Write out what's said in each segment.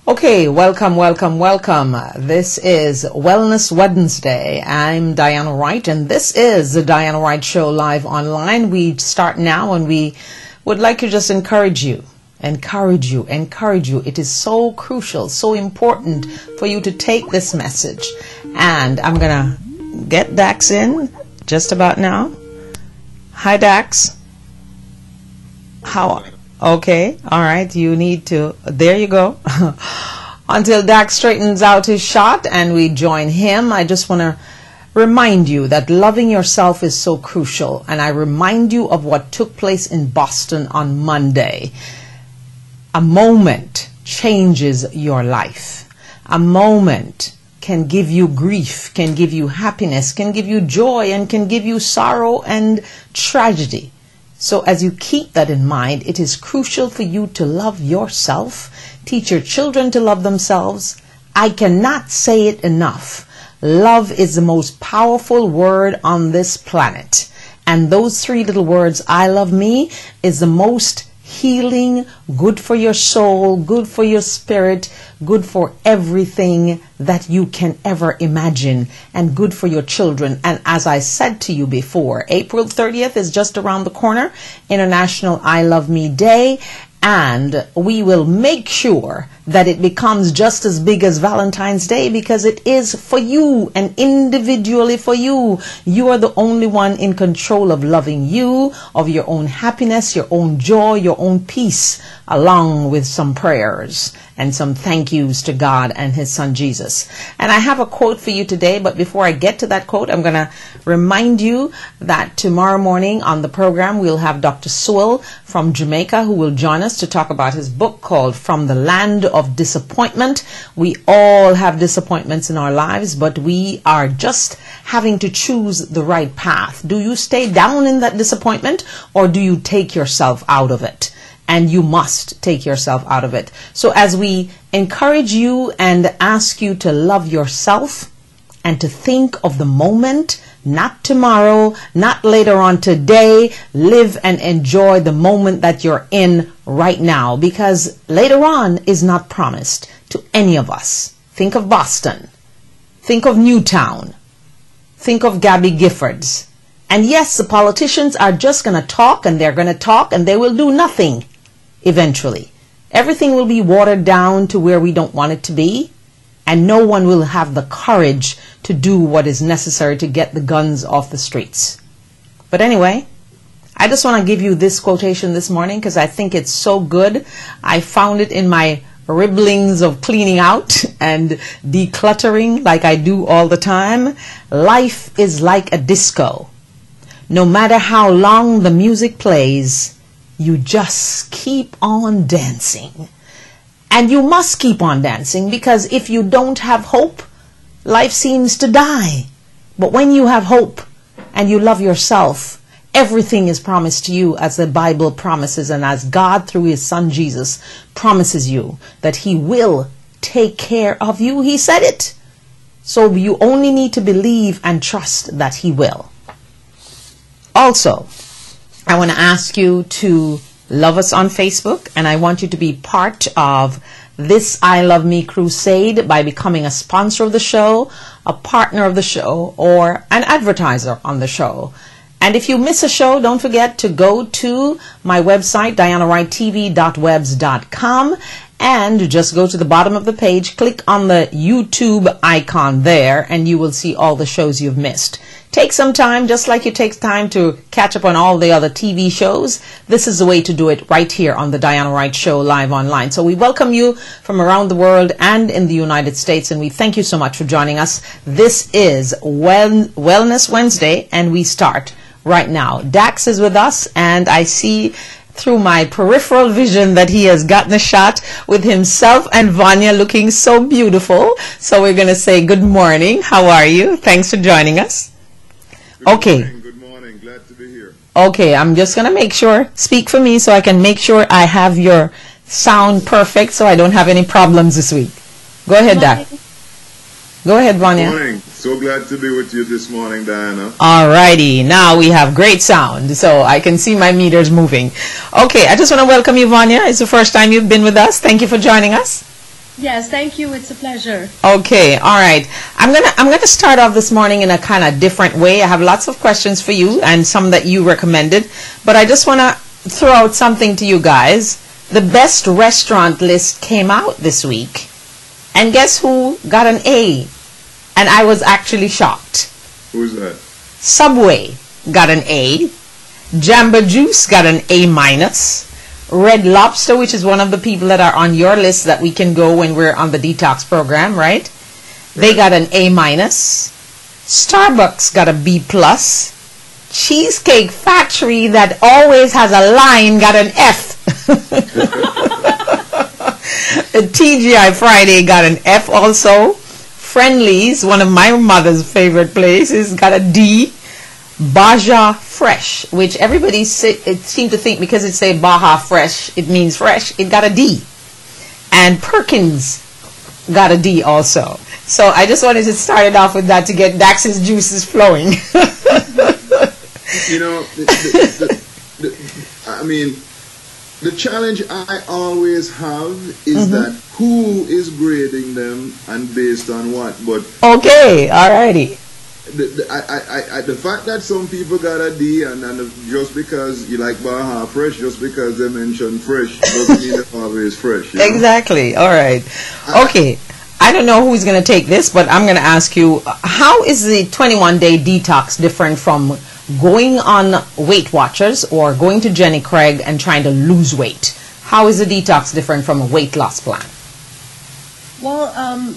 Okay, welcome. This is Wellness Wednesday. I'm Diana Wright, and this is the Diana Wright Show live online. We start now, and we would like to just encourage you. It is so crucial, so important for you to take this message. And I'm going to get Dax in just about now. Hi, Dax. How? Okay, all right. You need to. There you go. Until Dax straightens out his shot and we join him, I just want to remind you that loving yourself is so crucial. And I remind you of what took place in Boston on Monday. A moment changes your life. A moment can give you grief, can give you happiness, can give you joy, and can give you sorrow and tragedy. So as you keep that in mind, it is crucial for you to love yourself, teach your children to love themselves. I cannot say it enough. Love is the most powerful word on this planet. And those three little words, I love me, is the most healing, good for your soul, good for your spirit, good for everything that you can ever imagine, and good for your children. And as I said to you before, April 30th is just around the corner, International I Love Me Day, and we will make sure that it becomes just as big as Valentine's Day, because it is for you and individually for you. You are the only one in control of loving you, of your own happiness, your own joy, your own peace, along with some prayers and some thank yous to God and his son Jesus. And I have a quote for you today, but before I get to that quote, I'm going to remind you that tomorrow morning on the program we'll have Dr. Sewell from Jamaica, who will join us to talk about his book called From the Land of Disappointment. We all have disappointments in our lives, but we are just having to choose the right path. Do you stay down in that disappointment, or do you take yourself out of it? And you must take yourself out of it. So as we encourage you and ask you to love yourself and to think of the moment, not tomorrow, not later on today, live and enjoy the moment that you're in right now, because later on is not promised to any of us. Think of Boston. Think of Newtown. Think of Gabby Giffords. And yes, the politicians are just going to talk, and they're going to talk, and they will do nothing. Eventually, everything will be watered down to where we don't want it to be, and no one will have the courage to do what is necessary to get the guns off the streets. But anyway, I just want to give you this quotation this morning because I think it's so good. I found it in my ribblings of cleaning out and decluttering like I do all the time. Life is like a disco. No matter how long the music plays, you just keep on dancing. And you must keep on dancing, because if you don't have hope, life seems to die. But when you have hope and you love yourself, everything is promised to you, as the Bible promises, and as God through his son Jesus promises you that he will take care of you. He said it. So you only need to believe and trust that he will. Also, I want to ask you to love us on Facebook, and I want you to be part of this I Love Me crusade by becoming a sponsor of the show, a partner of the show, or an advertiser on the show. And if you miss a show, don't forget to go to my website, dianawrighttv.webs.com, and just go to the bottom of the page, click on the YouTube icon there, and you will see all the shows you've missed. Take some time, just like you take time to catch up on all the other TV shows. This is the way to do it right here on the Diana Wright Show live online. So we welcome you from around the world and in the United States, and we thank you so much for joining us. This is Wellness Wednesday, and we start right now. Dax is with us, and I see through my peripheral vision that he has gotten a shot with himself and Vanya looking so beautiful. So we're going to say good morning. How are you? Thanks for joining us. Good morning. Glad to be here. Okay, I'm just going to make sure, speak for me so I can make sure I have your sound perfect so I don't have any problems this week. Go ahead, Dax. Go ahead, Vanya. Good morning. So glad to be with you this morning, Diana. Alrighty, now we have great sound, so I can see my meters moving. Okay, I just want to welcome you, Vanya. It's the first time you've been with us. Thank you for joining us. Yes, thank you. It's a pleasure. Okay, all right. I'm gonna start off this morning in a kind of different way. I have lots of questions for you and some that you recommended, but I just want to throw out something to you guys. The best restaurant list came out this week, and guess who got an A? And I was actually shocked. Who's that? Subway got an A. Jamba Juice got an A minus. Red Lobster, which is one of the people that are on your list that we can go when we're on the detox program, right? They got an A minus. Starbucks got a B plus. Cheesecake Factory, that always has a line, got an F. TGI Friday got an F also. Friendly's, one of my mother's favorite places, got a D. Baja Fresh, which everybody seemed to think because it say Baja Fresh, it means fresh, it got a D. And Perkins got a D also. So I just wanted to start it off with that to get Dax's juices flowing. You know, I mean, the challenge I always have is that who is grading them and based on what. But okay, alrighty. The fact that some people got a D and just because you like Baja Fresh, just because they mention fresh, doesn't mean they're always fresh. You know? Exactly. All right. Okay. I don't know who's going to take this, but I'm going to ask you, how is the 21-day detox different from going on Weight Watchers or going to Jenny Craig and trying to lose weight? How is the detox different from a weight loss plan? Well,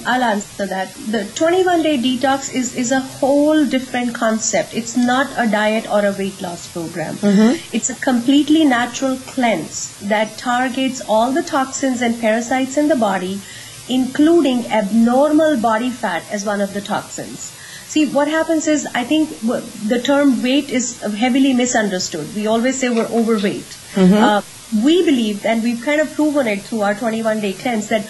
I'll answer that. The 21-day detox is a whole different concept. It's not a diet or a weight loss program. It's a completely natural cleanse that targets all the toxins and parasites in the body, including abnormal body fat as one of the toxins. See, what happens is, I think the term weight is heavily misunderstood. We always say we're overweight. We believe, and we've kind of proven it through our 21-day cleanse, that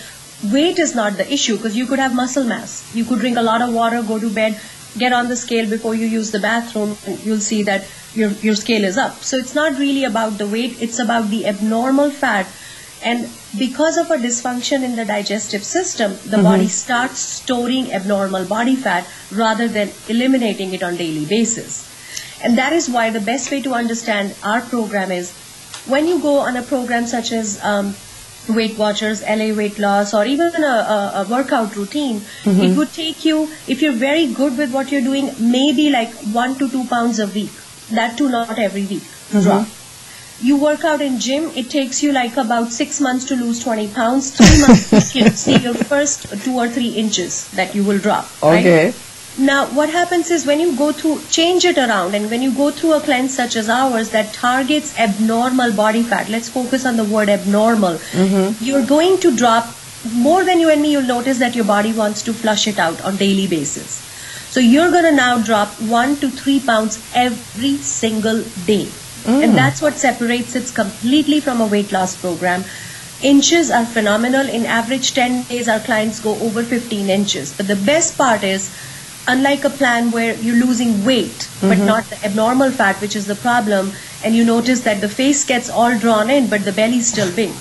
weight is not the issue, because you could have muscle mass. You could drink a lot of water, go to bed, get on the scale before you use the bathroom, and you'll see that your scale is up. So it's not really about the weight, it's about the abnormal fat. And because of a dysfunction in the digestive system, the body starts storing abnormal body fat rather than eliminating it on a daily basis. And that is why the best way to understand our program is, when you go on a program such as Weight Watchers, LA Weight Loss, or even a workout routine, it would take you, if you're very good with what you're doing, maybe like 1 to 2 pounds a week. That too, not every week. Drop. You work out in gym, it takes you like about 6 months to lose 20 pounds. 3 months you can see your first 2 or 3 inches that you will drop. Okay. Right? Now, what happens is, when you go through, change it around, and when you go through a cleanse such as ours that targets abnormal body fat, let's focus on the word abnormal, you're going to drop more than you and me. You'll notice that your body wants to flush it out on daily basis. So you're going to now drop 1 to 3 pounds every single day. And that's what separates it completely from a weight loss program. Inches are phenomenal. In average 10 days, our clients go over 15 inches. But the best part is, unlike a plan where you're losing weight, but not the abnormal fat, which is the problem, and you notice that the face gets all drawn in, but the belly's still big.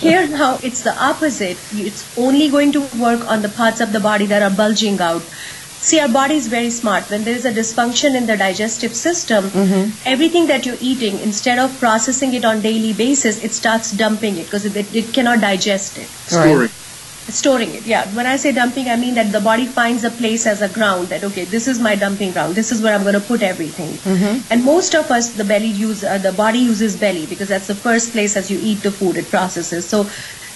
Here now, it's the opposite. It's only going to work on the parts of the body that are bulging out. See, our body is very smart. When there is a dysfunction in the digestive system, everything that you're eating, instead of processing it on daily basis, it starts dumping it because it cannot digest it. Storing it, yeah. When I say dumping, I mean that the body finds a place as a ground, that, okay, this is my dumping ground. This is where I'm going to put everything. And most of us, the body uses belly, because that's the first place as you eat the food, it processes. So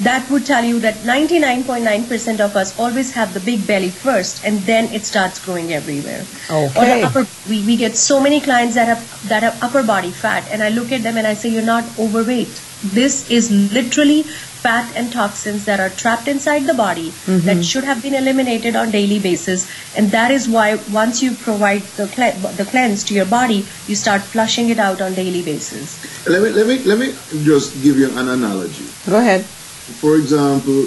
that would tell you that 99.9% of us always have the big belly first, and then it starts growing everywhere. Okay. Or we get so many clients that have upper body fat, and I look at them and I say, you're not overweight. This is literally fat and toxins that are trapped inside the body that should have been eliminated on daily basis. And that is why once you provide the cleanse to your body, you start flushing it out on daily basis. Let me just give you an analogy. Go ahead. For example,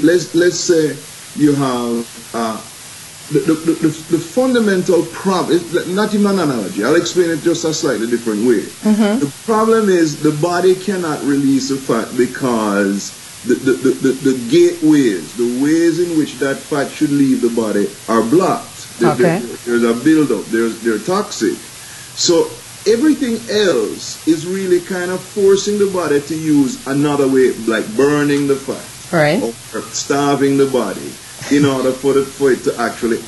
let's say you have the fundamental problem. It's not even an analogy. I'll explain it just a slightly different way. The problem is the body cannot release the fat because the gateways, the ways in which that fat should leave the body are blocked. There's a buildup. They're toxic. So everything else is really kind of forcing the body to use another way, like burning the fat, right, or starving the body, in order for it to actually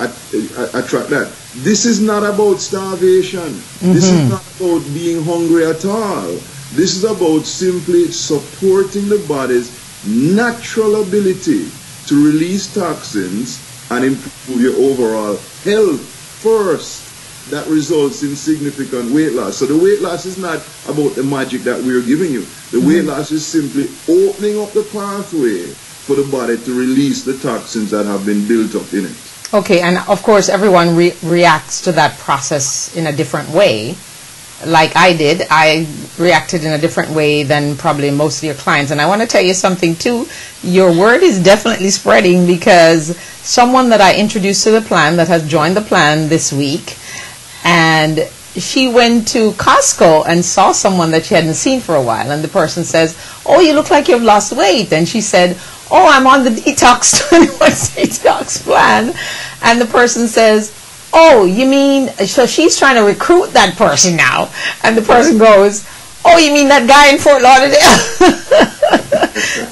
attract that. This is not about starvation. This is not about being hungry at all. This is about simply supporting the body's natural ability to release toxins and improve your overall health first. That results in significant weight loss. So the weight loss is not about the magic that we're giving you. The weight loss is simply opening up the pathway for the body to release the toxins that have been built up in it. Okay, and of course everyone reacts to that process in a different way. Like I did, I reacted in a different way than probably most of your clients. And I want to tell you something too. Your word is definitely spreading, because someone that I introduced to the plan that has joined the plan this week, and she went to Costco and saw someone that she hadn't seen for a while, and the person says, "Oh, you look like you've lost weight." And she said, "Oh, I'm on the detox 21 detox plan." And the person says, "Oh, you mean," so she's trying to recruit that person now. And the person goes, "Oh, you mean that guy in Fort Lauderdale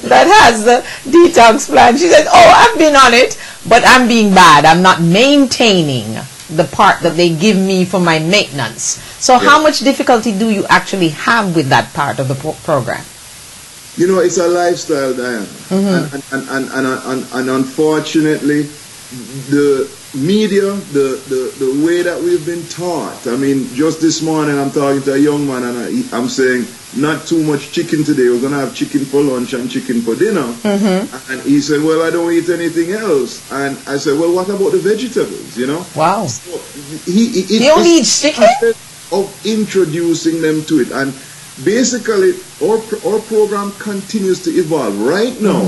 that has the detox plan?" She said, "Oh, I've been on it, but I'm being bad. I'm not maintaining the part that they give me for my maintenance." So how much difficulty do you actually have with that part of the program? You know, it's a lifestyle, Diana. And unfortunately, the media, the way that we've been taught. I mean, just this morning I'm talking to a young man, and I'm saying, not too much chicken today. We're going to have chicken for lunch and chicken for dinner. And he said, "Well, I don't eat anything else." And I said, "Well, what about the vegetables, you know?" Wow. So he only eats chicken? Of introducing them to it. And basically, our program continues to evolve. Right now,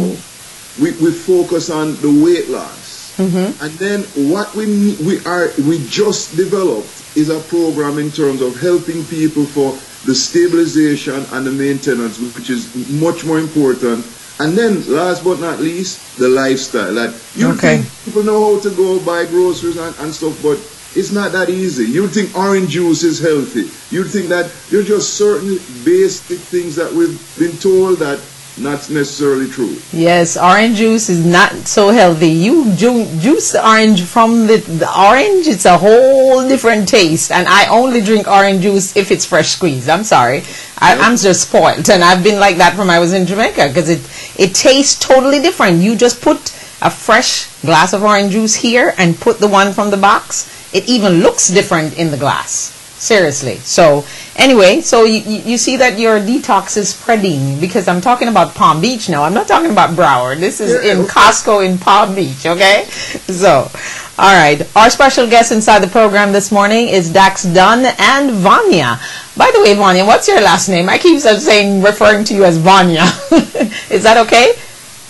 we focus on the weight loss. And then what we just developed is a program in terms of helping people for the stabilization and the maintenance, which is much more important. And then, last but not least, the lifestyle. Like, you think people know how to go buy groceries and stuff, but it's not that easy. You think orange juice is healthy. You think that there's just certain basic things that we've been told that not necessarily true. Yes, orange juice is not so healthy. You juice the orange from the orange, it's a whole different taste. And I only drink orange juice if it's fresh squeezed. I'm sorry. I'm just spoiled. And I've been like that from I was in Jamaica, because it tastes totally different. You just put a fresh glass of orange juice here and put the one from the box. It even looks different in the glass. Seriously. So anyway, so you see that your detox is spreading, because I'm talking about Palm Beach now. I'm not talking about Broward. This is in Costco in Palm Beach, okay? So, all right. Our special guest inside the program this morning is Dax Dunn and Vanya. By the way, Vanya, what's your last name? I keep referring to you as Vanya. Is that okay?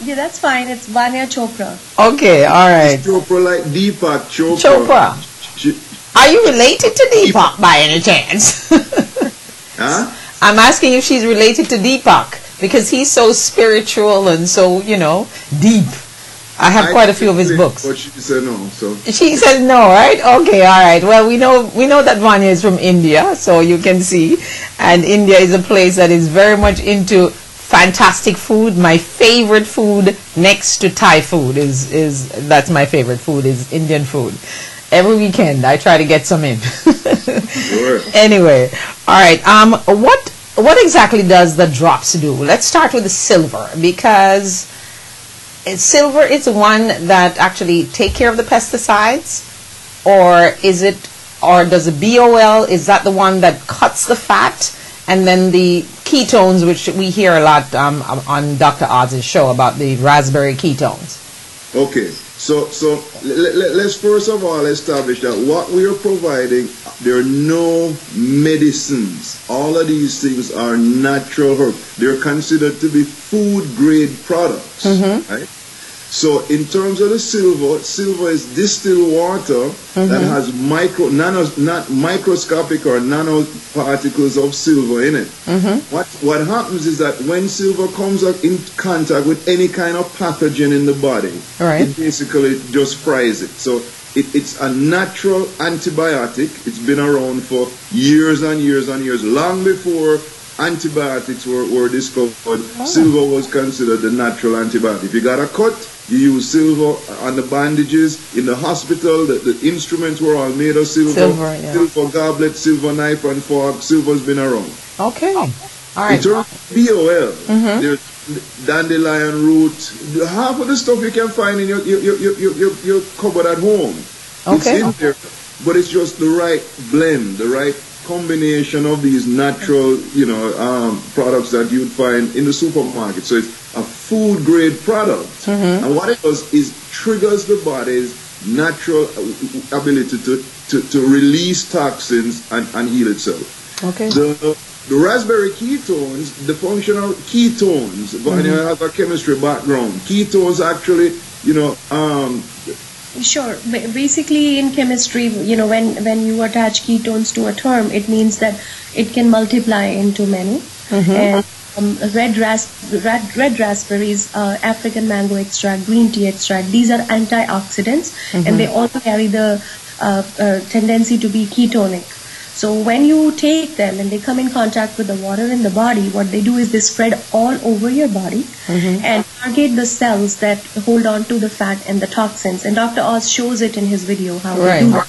Yeah, that's fine. It's Vanya Chopra. Okay, all right. It's Chopra like Deepak Chopra. Chopra. Are you related to Deepak by any chance? Huh? I'm asking if she's related to Deepak, because he's so spiritual and so, deep. I have quite a few of his books. But she said no, so. She said no, right? Okay, all right. Well, we know that Vanya is from India, so you can see. And India is a place that is very much into fantastic food. My favorite food next to Thai food that's my favorite food, is Indian food. Every weekend I try to get some in. Sure. Anyway, all right. What exactly does the drops do? Let's start with the silver, because silver is the one that actually take care of the pesticides, or does the BOL, is that the one that cuts the fat? And then the ketones, which we hear a lot on Dr. Oz's show about the raspberry ketones. Okay. So let's first of all establish that what we are providing, there are no medicines. All of these things are natural herbs. They're considered to be food grade products, right? So in terms of the silver is distilled water that has microscopic or nanoparticles of silver in it. What happens is that when silver comes up in contact with any kind of pathogen in the body, it basically just fries it. So it's a natural antibiotic. It's been around for years and years and years, long before antibiotics were discovered. Silver was considered the natural antibiotic. If you got a cut, you use silver on the bandages. In the hospital, the instruments were all made of silver. Silver goblet, silver knife and fork. Silver's been around. Okay. All right. In terms of BOL, there's dandelion root. Half of the stuff you can find in your cupboard at home. It's in there, but it's just the right blend, the right combination of these natural, products that you'd find in the supermarket. So it's a food grade product, and what it does is triggers the body's natural ability to release toxins and heal itself. Okay. The raspberry ketones, the functional ketones, when you have a chemistry background, ketones actually, Sure. Basically, in chemistry, when you attach ketones to a term, it means that it can multiply into many. And red raspberries, African mango extract, green tea extract, these are antioxidants, and they also carry the tendency to be ketonic. So when you take them and they come in contact with the water in the body, what they do is they spread all over your body and target the cells that hold on to the fat and the toxins. And Dr. Oz shows it in his video how they do that.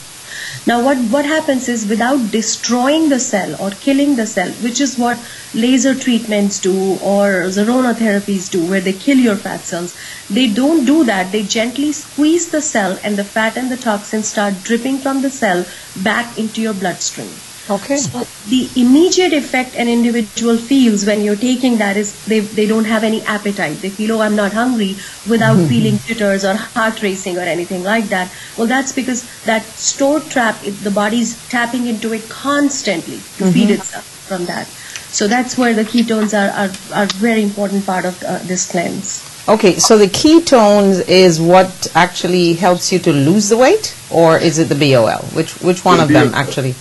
Now what happens is, without destroying the cell or killing the cell, which is what laser treatments do or Zerona therapies do, where they kill your fat cells, they don't do that. They gently squeeze the cell and the fat and the toxins start dripping from the cell back into your bloodstream. Okay. So the immediate effect an individual feels when you're taking that is they don't have any appetite. They feel, I'm not hungry, without feeling jitters or heart racing or anything like that. Well, that's because that stored trap, the body's tapping into it constantly to feed itself from that. So that's where the ketones are a very important part of this cleanse. Okay, so the ketones is what actually helps you to lose the weight, or is it the BOL? Which one of them actually?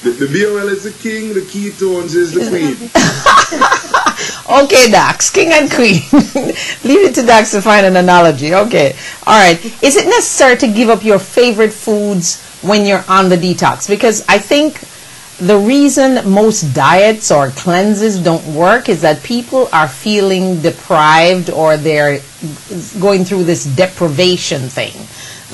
The BOL is the king, the ketones is the queen. Okay, Dax, king and queen. Leave it to Dax to find an analogy. Okay, all right. Is it necessary to give up your favorite foods when you're on the detox? Because I think the reason most diets or cleanses don't work is that people are feeling deprived, or they're going through this deprivation thing,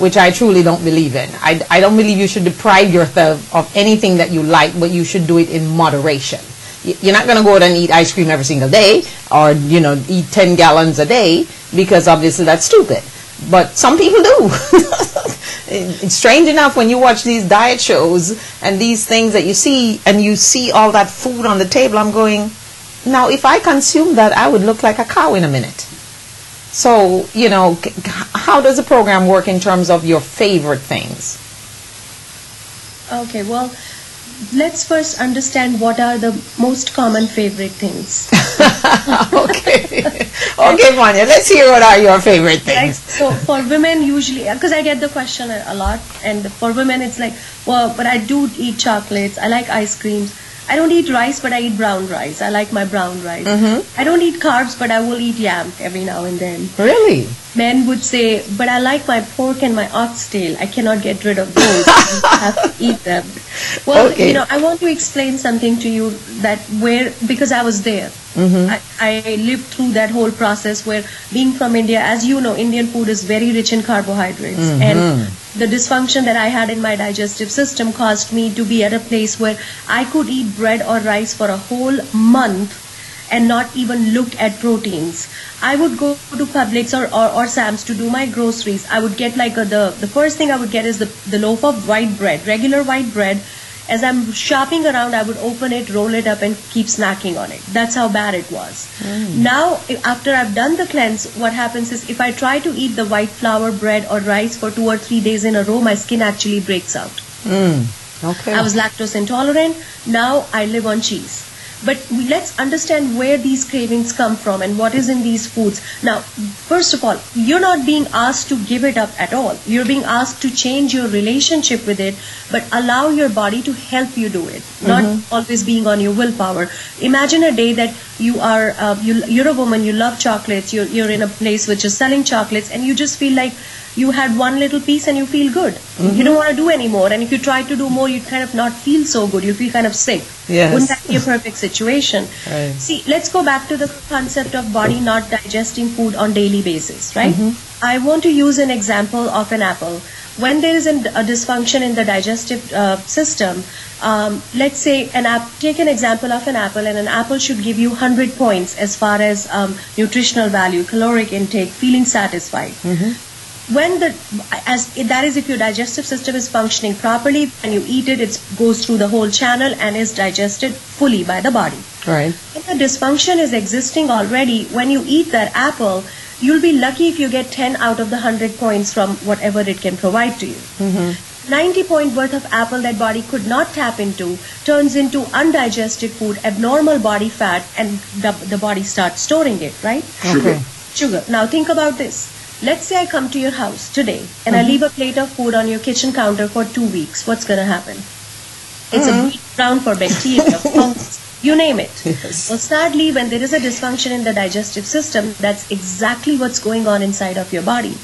which I truly don't believe in. I don't believe you should deprive yourself of anything that you like, but you should do it in moderation. You're not going to go out and eat ice cream every single day, or eat 10 gallons a day, because obviously that's stupid. But some people do. It's strange enough when you watch these diet shows and these things that you see, and you see all that food on the table, I'm going, now if I consume that, I would look like a cow in a minute. So, how does the program work in terms of your favorite things? Okay, well, let's first understand what are the most common favorite things. Okay, Vanya, let's hear what are your favorite things. So for women, usually, because I get the question a lot, and for women it's like, well, but I do eat chocolates, I like ice creams. I don't eat rice, but I eat brown rice. I like my brown rice. I don't eat carbs, but I will eat yam every now and then. Really? Men would say, but I like my pork and my oxtail. I cannot get rid of those. I have to eat them. Well, I want to explain something to you because I was there. I lived through that whole process where, being from India, as you know, Indian food is very rich in carbohydrates. And the dysfunction that I had in my digestive system caused me to be at a place where I could eat bread or rice for a whole month and not even look at proteins. I would go to Publix or Sam's to do my groceries. I would get the first thing I would get is the loaf of white bread, regular white bread. As I'm shopping around, I would open it, roll it up, and keep snacking on it. That's how bad it was. Now, after I've done the cleanse, what happens is, if I try to eat the white flour bread or rice for 2 or 3 days in a row, my skin actually breaks out. Okay. I was lactose intolerant. Now I live on cheese. But let's understand where these cravings come from and what is in these foods. Now, first of all, you're not being asked to give it up at all. You're being asked to change your relationship with it, but allow your body to help you do it, not always being on your willpower. Imagine a day that you are you're a woman, you love chocolates, you're in a place which is selling chocolates, and you just feel like you had one little piece and you feel good. You don't want to do any more, and if you try to do more, you kind of not feel so good. You feel kind of sick. Yes. Wouldn't that be a perfect situation? Right. See, let's go back to the concept of body not digesting food on daily basis, right? I want to use an example of an apple. When there is a dysfunction in the digestive system, let's say take an example of an apple, and an apple should give you 100 points as far as nutritional value, caloric intake, feeling satisfied. That is if your digestive system is functioning properly, and you eat it, it goes through the whole channel and is digested fully by the body. Right. If the dysfunction is existing already, when you eat that apple, you'll be lucky if you get 10 out of the 100 points from whatever it can provide to you. 90 point worth of apple that body could not tap into turns into undigested food, abnormal body fat, and the body starts storing it, right? Sugar. Now think about this. Let's say I come to your house today and I leave a plate of food on your kitchen counter for 2 weeks. What's going to happen? It's a breeding ground for bacteria, fungus, you name it. Yes. Well, sadly, when there is a dysfunction in the digestive system, that's exactly what's going on inside of your body.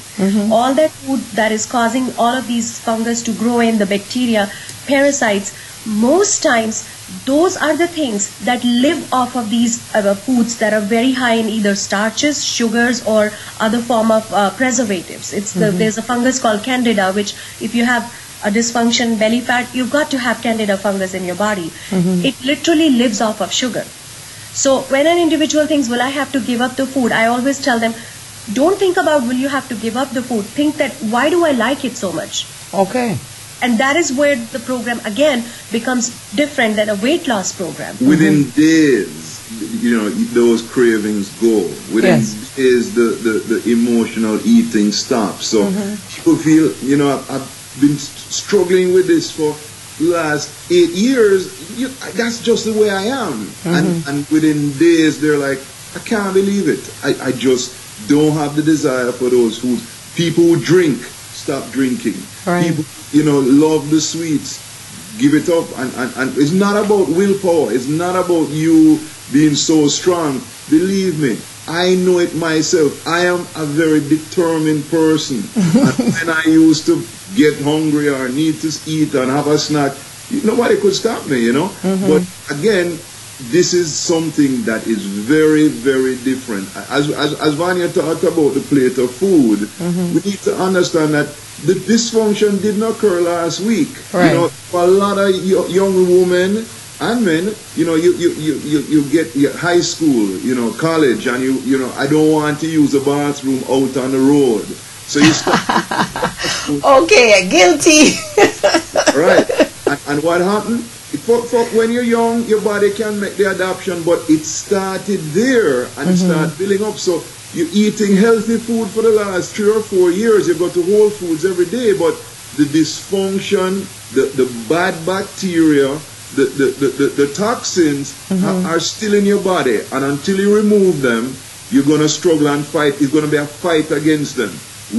All that food that is causing all of these fungus to grow in, the bacteria, parasites, most times those are the things that live off of these foods that are very high in either starches, sugars, or other form of preservatives. There's a fungus called Candida, which if you have a dysfunction, belly fat, you've got to have Candida fungus in your body. It literally lives off of sugar. So when an individual thinks, will I have to give up the food, I always tell them, don't think about will you have to give up the food. Think that, why do I like it so much? Okay. And that is where the program, again, becomes different than a weight loss program. Within days, those cravings go. Within days, the emotional eating stops. So people feel, I've been struggling with this for the last 8 years. That's just the way I am. And within days, they're like, I can't believe it. I just don't have the desire for those foods. People who drink, stop drinking. Right. People, love the sweets, give it up. And it's not about willpower. It's not about you being so strong. Believe me, I know it myself. I am a very determined person. And when I used to get hungry or need to eat and have a snack, nobody could stop me, But again, this is something that is very, very different. As Vanya talked about the plate of food, we need to understand that the dysfunction didn't occur last week. Right. For a lot of young women and men, you get your high school, college, and I don't want to use the bathroom out on the road. So you start. Okay, guilty. Right. And what happened? For when you're young, your body can make the adaptation, but it started there and it started building up. So you're eating healthy food for the last 3 or 4 years. You go to Whole Foods every day, but the dysfunction, the bad bacteria, the toxins are still in your body. And until you remove them, you're going to struggle and fight. It's going to be a fight against them.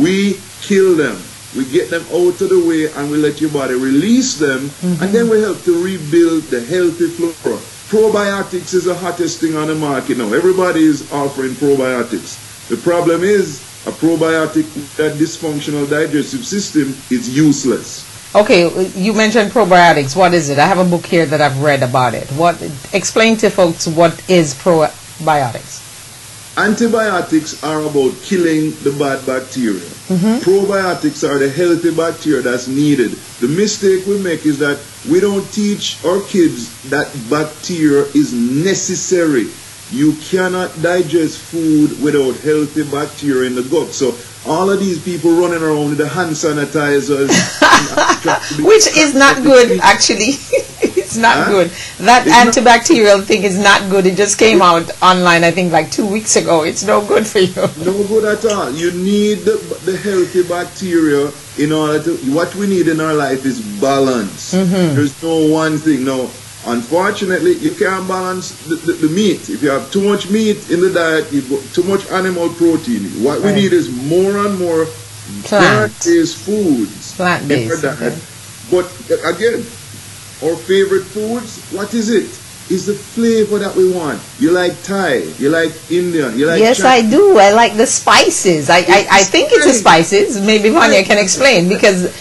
We kill them. We get them out of the way and we let your body release them, and then we help to rebuild the healthy flora. Probiotics is the hottest thing on the market now. Everybody is offering probiotics. The problem is a probiotic that dysfunctional digestive system is useless. Okay, you mentioned probiotics. What is it? I have a book here that I've read about it. Explain to folks what is probiotics. Antibiotics are about killing the bad bacteria. Probiotics are the healthy bacteria that's needed. The mistake we make is that we don't teach our kids that bacteria is necessary. You cannot digest food without healthy bacteria in the gut. So all of these people running around with the hand sanitizers, which is not good, actually. It's not good. That antibacterial thing is not good. It just came out online, I think, like 2 weeks ago. It's no good for you. No good at all. You need the healthy bacteria in order to. What we need in our life is balance. There's no one thing. No, unfortunately, you can't balance the meat. If you have too much meat in the diet, you've got too much animal protein. What we need is more and more plant-based foods in our diet. Okay. But again, our favorite foods, what is it? Is the flavor that we want. You like Thai, you like Indian, you like Yes, Chinese. I do. I like the spices. I think it's the spices. Maybe Vanya can explain, because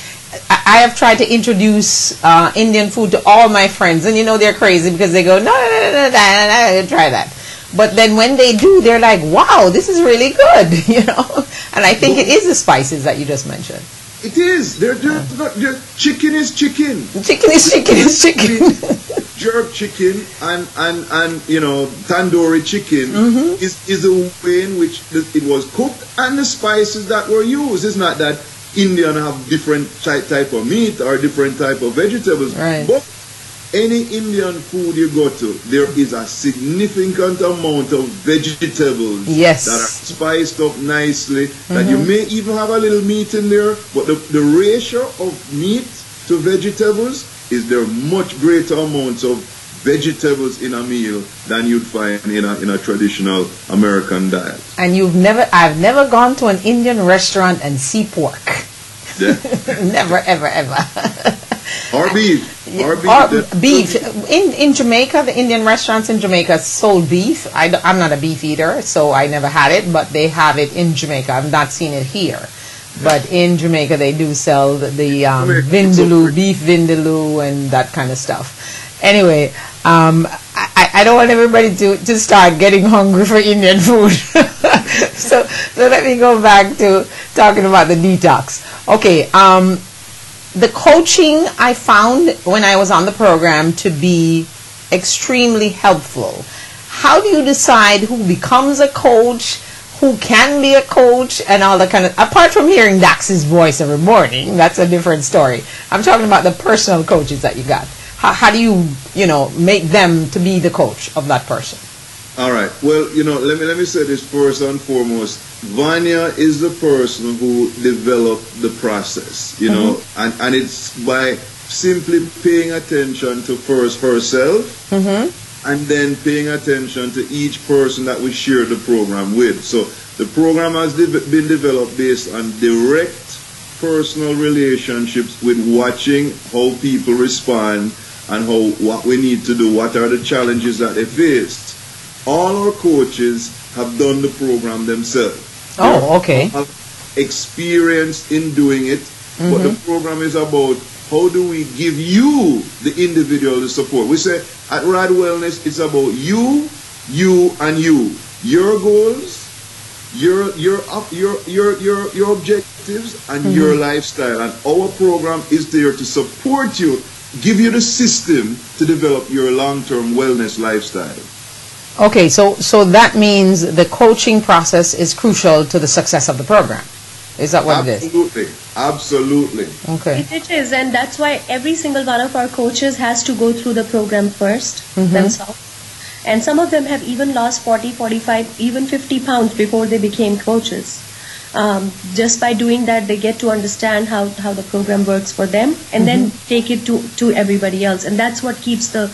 I have tried to introduce Indian food to all my friends, and you know they're crazy because they go, no, try that. But then when they do, they're like, wow, this is really good, you know. And I think it is the spices that you just mentioned. It is. They're chicken is chicken. Chicken is chicken is chicken. Jerk chicken and you know, tandoori chicken is the way in which it was cooked, and the spices that were used. It's not that Indian have different type of meat or different type of vegetables. Right. But any Indian food you go to, there is a significant amount of vegetables Yes. that are spiced up nicely, that you may even have a little meat in there, but the ratio of meat to vegetables is there much greater amounts of vegetables in a meal than you'd find in a traditional American diet. And I've never gone to an Indian restaurant and see pork. Yeah. Never, ever, ever. Or beef. Or beef. Or beef. In Jamaica, the Indian restaurants in Jamaica sold beef. I'm not a beef eater, so I never had it, but they have it in Jamaica. I've not seen it here. But in Jamaica, they do sell the vindaloo, beef vindaloo, and that kind of stuff. Anyway, I don't want everybody to start getting hungry for Indian food. so let me go back to talking about the detox. Okay, the coaching I found when I was on the program to be extremely helpful. How do you decide who becomes a coach, who can be a coach, and all that kind of, apart from hearing Dax's voice every morning, that's a different story. I'm talking about the personal coaches that you got. How do you make them to be the coach of that person? All right. Well, let me say this first and foremost. Vanya is the person who developed the process, and it's by simply paying attention to first herself, and then paying attention to each person that we share the program with. So the program has been developed based on direct personal relationships with watching how people respond and what we need to do, what are the challenges that they faced. All our coaches have done the program themselves. Oh, okay. Have experience in doing it, but the program is about how do we give you, the individual, the support. We say at Rad Wellness, it's about you, and you. Your goals, your objectives, and your lifestyle. And our program is there to support you, give you the system to develop your long-term wellness lifestyle. Okay, so that means the coaching process is crucial to the success of the program. Is that what it is? Absolutely. Okay. It is, and that's why every single one of our coaches has to go through the program first themselves. And some of them have even lost 40, 45, even 50 pounds before they became coaches. Just by doing that, they get to understand how the program works for them, and then take it to everybody else. And that's what keeps the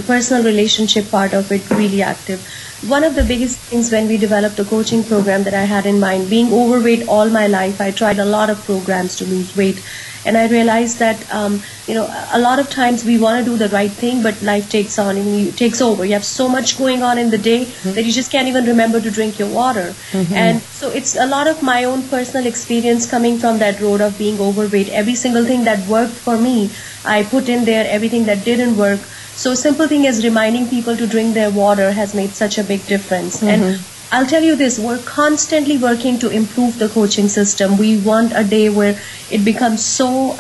personal relationship part of it really active. One of the biggest things when we developed the coaching program that I had in mind, being overweight all my life, I tried a lot of programs to lose weight. And I realized that, a lot of times we want to do the right thing, but life takes over. You have so much going on in the day that you just can't even remember to drink your water. And so it's a lot of my own personal experience coming from that road of being overweight. Every single thing that worked for me, I put in there. Everything that didn't work. So simple thing as reminding people to drink their water has made such a big difference. And I'll tell you this, we're constantly working to improve the coaching system. We want a day where it becomes so,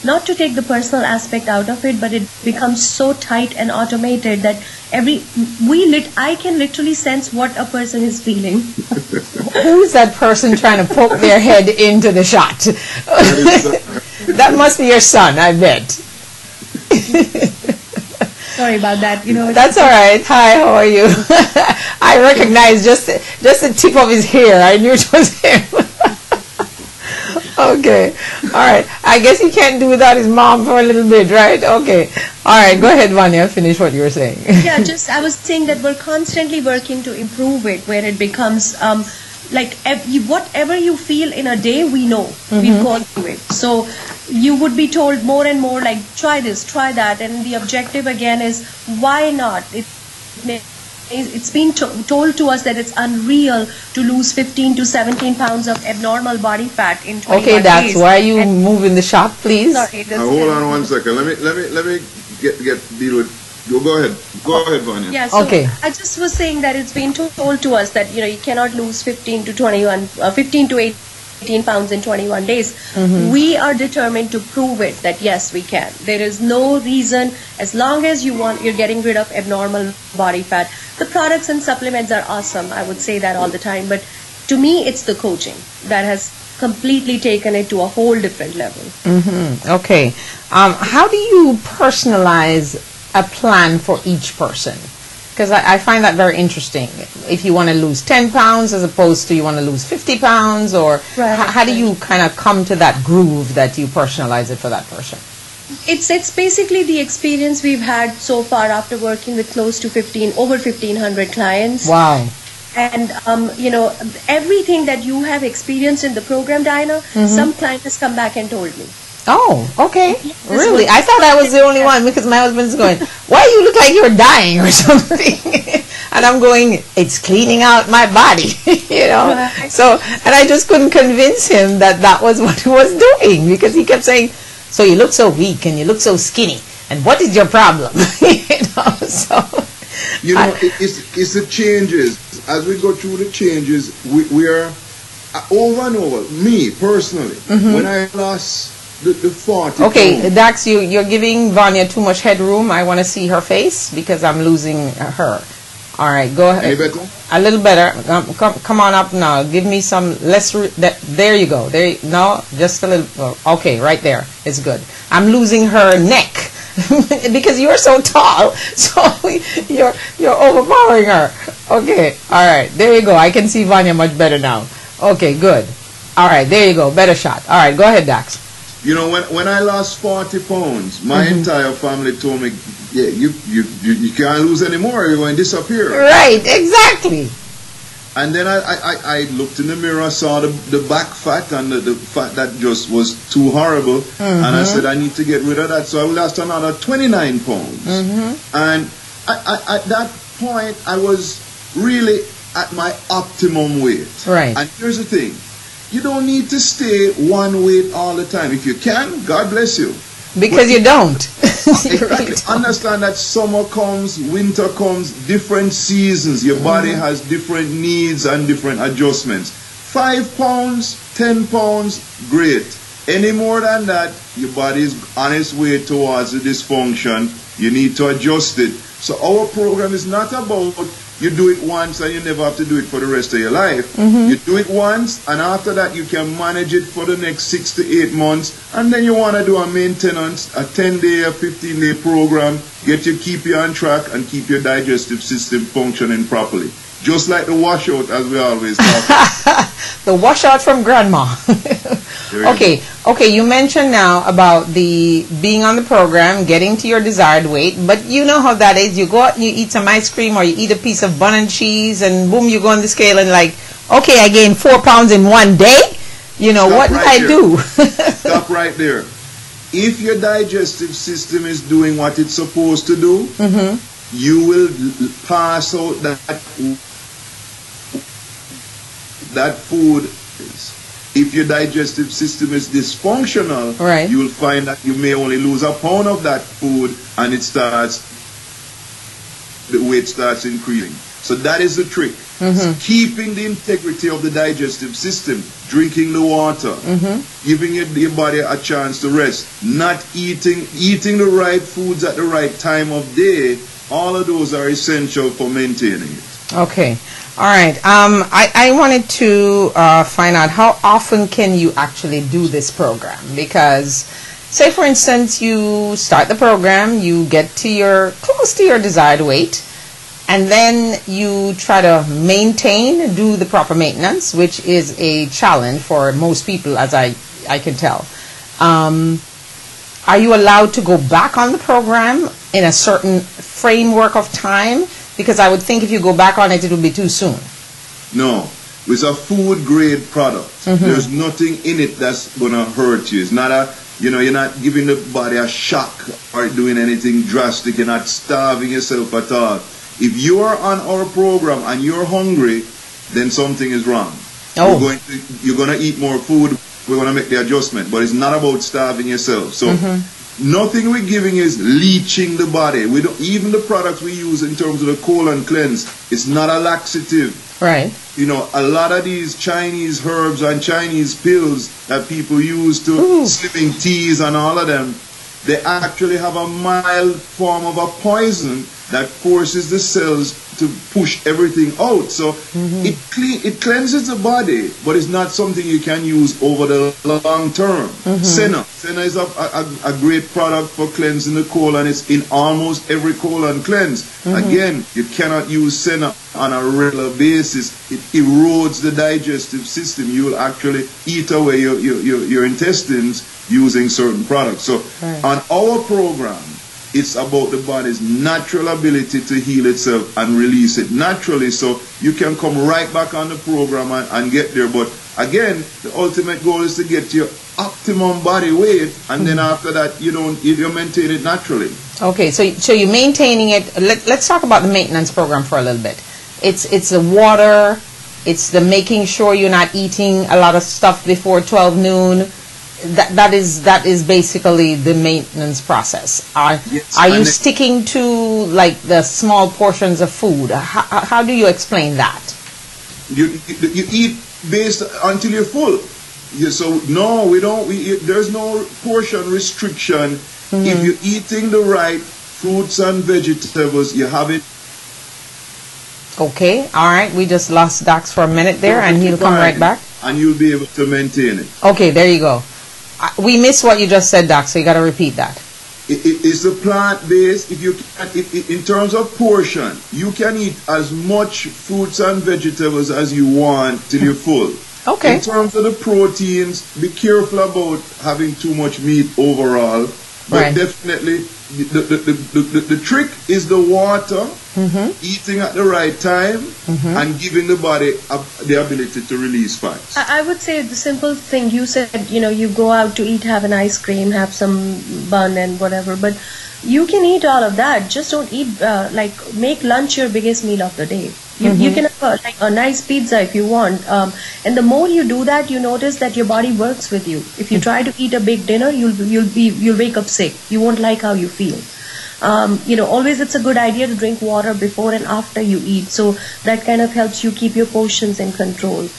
not to take the personal aspect out of it, but it becomes so tight and automated that I can literally sense what a person is feeling. Who's that person trying to poke their head into the shot? That must be your son, I bet. Sorry about that. That's all right. Hi, how are you? I recognized just the tip of his hair. I knew it was him. Okay. All right. I guess he can't do without his mom for a little bit, right? Okay. All right. Go ahead, Vanya. Finish what you were saying. Yeah, I was saying that we're constantly working to improve it, where it becomes whatever you feel in a day, we know. We've gone through it. So you would be told more and more, like, try this, try that. And the objective, again, is why not? It's been told to us that it's unreal to lose 15 to 17 pounds of abnormal body fat in 21 days. Okay, that's why you move in the shop, please. Sorry, hold on 1 second. Let me get deal with. Go ahead, Vanya. Yeah. So okay. I just was saying that it's been told to us that you cannot lose 15 to 18 pounds in 21 days. We are determined to prove it that yes, we can. There is no reason, as long as you're getting rid of abnormal body fat. The products and supplements are awesome. I would say that all the time. But to me, it's the coaching that has completely taken it to a whole different level. Okay. How do you personalize a plan for each person? Because I find that very interesting. If you want to lose 10 pounds as opposed to you want to lose 50 pounds, or how do you kind of come to that groove that you personalize it for that person? It's basically the experience we've had so far after working with close to over 1,500 clients. Wow. And, everything that you have experienced in the program, Diana, some client has come back and told me. Oh, okay. Really? I thought I was the only one, because my husband's going, why you look like you're dying or something? And I'm going, it's cleaning out my body, So, and I just couldn't convince him that was what he was doing, because he kept saying, so you look so weak and you look so skinny, and what is your problem? So. It's the changes. As we go through the changes, we are over and over. Me personally, when I lost the 40 okay, pounds. Dax, you're giving Vanya too much headroom. I want to see her face because I'm losing her. All right, go ahead. Any better? A little better. Come on up now. Give me some less. There you go. No, just a little. Okay, right there. It's good. I'm losing her neck because you're so tall. So you're overpowering her. Okay. All right. There you go. I can see Vanya much better now. Okay. Good. All right. There you go. Better shot. All right. Go ahead, Dax. When I lost 40 pounds, my entire family told me, yeah, you can't lose anymore, you're going to disappear. Right, exactly. And then I looked in the mirror, saw the back fat and the fat that just was too horrible, and I said, I need to get rid of that. So I lost another 29 pounds. And at that point, I was really at my optimum weight. Right. And here's the thing. You don't need to stay one weight all the time. If you can, God bless you. Because you don't. Exactly. Understand that summer comes, winter comes, different seasons. Your body has different needs and different adjustments. 5 pounds, 10 pounds, great. Any more than that, your body is on its way towards the dysfunction. You need to adjust it. So our program is not about you do it once and you never have to do it for the rest of your life. You do it once, and after that you can manage it for the next 6 to 8 months, and then you want to do a maintenance, a 10-day, a 15-day program, keep you on track and keep your digestive system functioning properly. Just like the washout, as we always talk about. The washout from grandma. Okay, you mentioned now about the being on the program, getting to your desired weight, but you know how that is. You go out and you eat some ice cream or you eat a piece of bun and cheese, and boom, you go on the scale and like, okay, I gained 4 pounds in one day. What did I do? Stop right there. If your digestive system is doing what it's supposed to do, you will pass out that food. If your digestive system is dysfunctional, you will find that you may only lose a pound of that food, and the weight starts increasing. So that is the trick. Keeping the integrity of the digestive system, drinking the water, giving your body a chance to rest, not eating the right foods at the right time of day. All of those are essential for maintaining it. Okay. All right. I wanted to find out how often can you actually do this program? Because, say for instance, you start the program, you get to close to your desired weight, and then you try to do the proper maintenance, which is a challenge for most people, as I can tell. Are you allowed to go back on the program in a certain framework of time? Because I would think if you go back on it, it would be too soon. No. It's a food grade product. There's nothing in it that's going to hurt you. It's not a, you're not giving the body a shock or doing anything drastic. You're not starving yourself at all. If you are on our program and you're hungry, then something is wrong. Oh. You're going to eat more food. We're going to make the adjustment. But it's not about starving yourself. So nothing we're giving is leaching the body. We don't, even the products we use in terms of the colon cleanse, it's not a laxative. Right. A lot of these Chinese herbs and Chinese pills that people use to slimming teas and all of them, they actually have a mild form of a poison that forces the cells to push everything out. So it cleanses the body, but it's not something you can use over the long term. Senna is a great product for cleansing the colon. It's in almost every colon cleanse. Again, you cannot use Senna on a regular basis. It erodes the digestive system. You will actually eat away your intestines using certain products. So on our program, it's about the body's natural ability to heal itself and release it naturally, so you can come right back on the program and get there. But again, the ultimate goal is to get to your optimum body weight, and then after that you maintain it naturally. Okay, so you're maintaining it. Let's talk about the maintenance program for a little bit. It's the water, it's the making sure you're not eating a lot of stuff before 12 noon. That is basically the maintenance process. Are you sticking to like the small portions of food? How do you explain that? You eat based until you're full. So no, we don't. There's no portion restriction. If you're eating the right fruits and vegetables, you have it. Okay, all right. We just lost Dax for a minute there, and he'll come right back. And you'll be able to maintain it. Okay, there you go. We missed what you just said, Doc, so you got to repeat that. It's a plant-based. In terms of portion, you can eat as much fruits and vegetables as you want till you're full. Okay. In terms of the proteins, be careful about having too much meat overall. But definitely, the trick is the water, eating at the right time, and giving the body the ability to release fats. I would say the simple thing you said, you go out to eat, have an ice cream, have some bun and whatever, but you can eat all of that. Just don't eat, make lunch your biggest meal of the day. You can have a nice pizza if you want. And the more you do that, you notice that your body works with you. If you try to eat a big dinner, you'll wake up sick. You won't like how you feel. Always it's a good idea to drink water before and after you eat. So that kind of helps you keep your portions in control.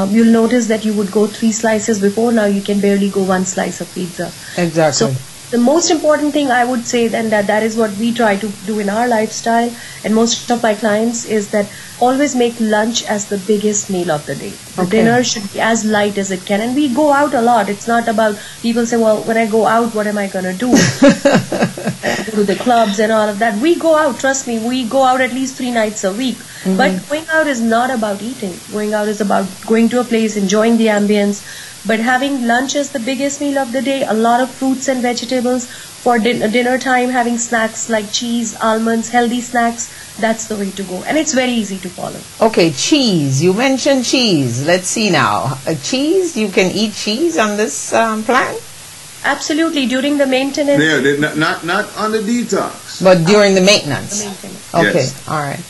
You'll notice that you would go 3 slices before, now you can barely go 1 slice of pizza. Exactly. So the most important thing I would say then that is what we try to do in our lifestyle, and most of my clients, is that always make lunch as the biggest meal of the day. The dinner should be as light as it can. And we go out a lot. It's not about, people say, well, when I go out, what am I going to do? Go to the clubs and all of that. We go out, trust me, we go out at least 3 nights a week. But going out is not about eating. Going out is about going to a place, enjoying the ambience. But having lunch as the biggest meal of the day, a lot of fruits and vegetables. For dinner time, having snacks like cheese, almonds, healthy snacks, that's the way to go. And it's very easy to follow. Okay, cheese. You mentioned cheese. Let's see now. Cheese, you can eat cheese on this plan? Absolutely, during the maintenance. Not on the detox. But during the maintenance. Okay, Yes. All right.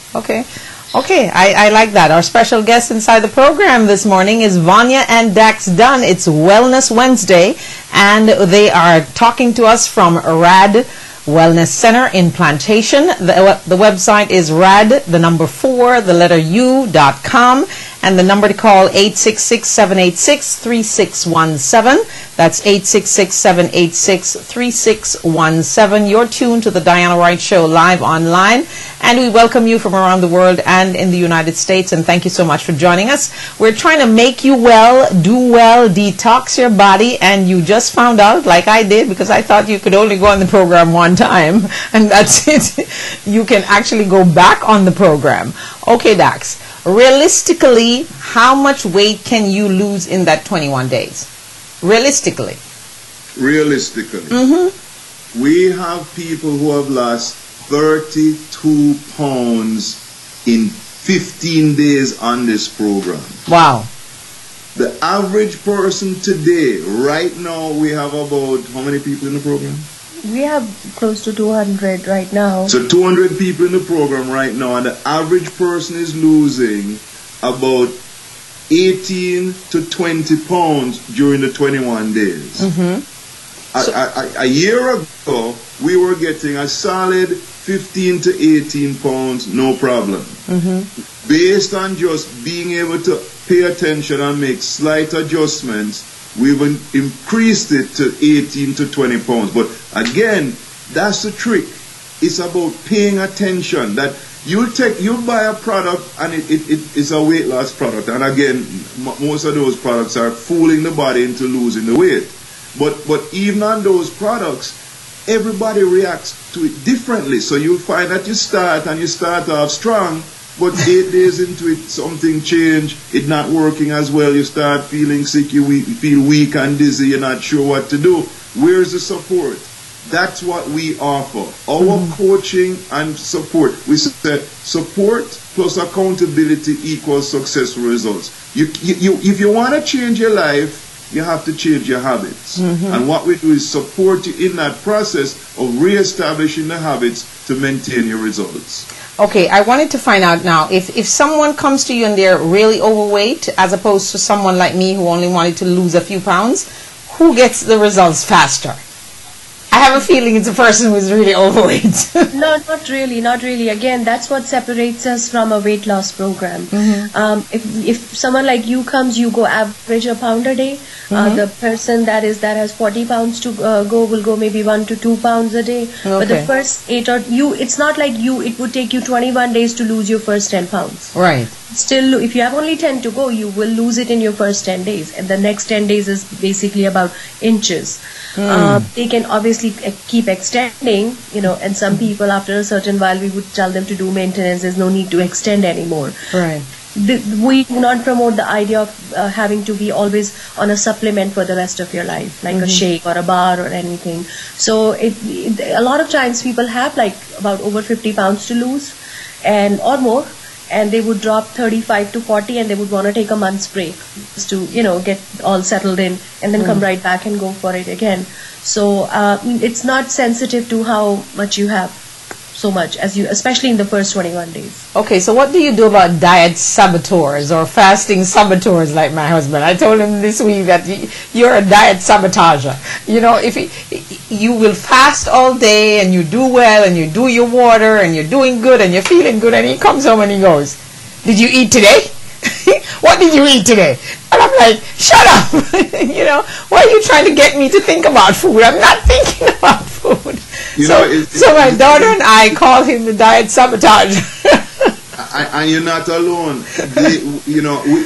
Okay, I like that. Our special guest inside the program this morning is Vanya and Dax Dunn. It's Wellness Wednesday, and they are talking to us from RAD Wellness Center in Plantation. The website is rad4u.com, and the number to call 866-786-3617. That's 866-786-3617. You're tuned to the Diana Wright Show live online, and we welcome you from around the world and in the United States, and thank you so much for joining us. We're trying to make you well, do well, detox your body, and you just found out, like I did, because I thought you could only go on the program one time, and that's it. You can actually go back on the program. Okay, Dax, realistically, how much weight can you lose in that 21 days? realistically? Realistically. Mm-hmm. We have people who have lost 32 pounds in 15 days on this program. Wow. The average person today, right now, we have about, how many people in the program? We have close to 200 right now. So 200 people in the program right now, and the average person is losing about 18 to 20 pounds during the 21 days. Mm-hmm. A year ago, we were getting a solid 15 to 18 pounds, no problem. Mm-hmm. Based on just being able to pay attention and make slight adjustments, we've increased it to 18 to 20 pounds. But again, that's the trick. It's about paying attention. That you'll buy a product and it's a weight loss product. And again, most of those products are fooling the body into losing the weight. But even on those products, everybody reacts to it differently. So you'll find that you start off strong, but 8 days into it, something changed. It's not working as well. You start feeling sick. You feel weak and dizzy. You're not sure what to do. Where's the support? That's what we offer. Our coaching and support. We said support plus accountability equals successful results. If you want to change your life, you have to change your habits. And what we do is support you in that process of re-establishing the habits to maintain your results. Okay, I wanted to find out now, if someone comes to you and they're really overweight, as opposed to someone like me who only wanted to lose a few pounds, who gets the results faster? I have a feeling it's a person who is really overweight. No, not really. Again, that's what separates us from a weight loss program. If someone like you comes, you go average a pound a day. The person that has 40 pounds to go will go maybe 1 to 2 pounds a day. Okay. But the first 8 it's not like it would take you 21 days to lose your first 10 pounds. Right. Still, if you have only 10 to go, you will lose it in your first 10 days. And the next 10 days is basically about inches. They can obviously keep extending, and some people after a certain while we would tell them to do maintenance. There's no need to extend anymore. Right. We do not promote the idea of having to be always on a supplement for the rest of your life, like a shake or a bar or anything. So a lot of times people have like about over 50 pounds to lose or more. And they would drop 35 to 40 and they would want to take a month's break just to, get all settled in and then come right back and go for it again. So it's not sensitive to how much you have, so much, especially in the first 21 days. Okay, so what do you do about diet saboteurs or fasting saboteurs like my husband? I told him this week that you're a diet sabotager. If you will fast all day and you do well and you do your water and you're doing good and you're feeling good, and he comes home and he goes, "Did you eat today? What did you eat today?" And I'm like, "Shut up." Why are you trying to get me to think about food? I'm not thinking about food. So my daughter and I call him the diet sabotager. And you're not alone.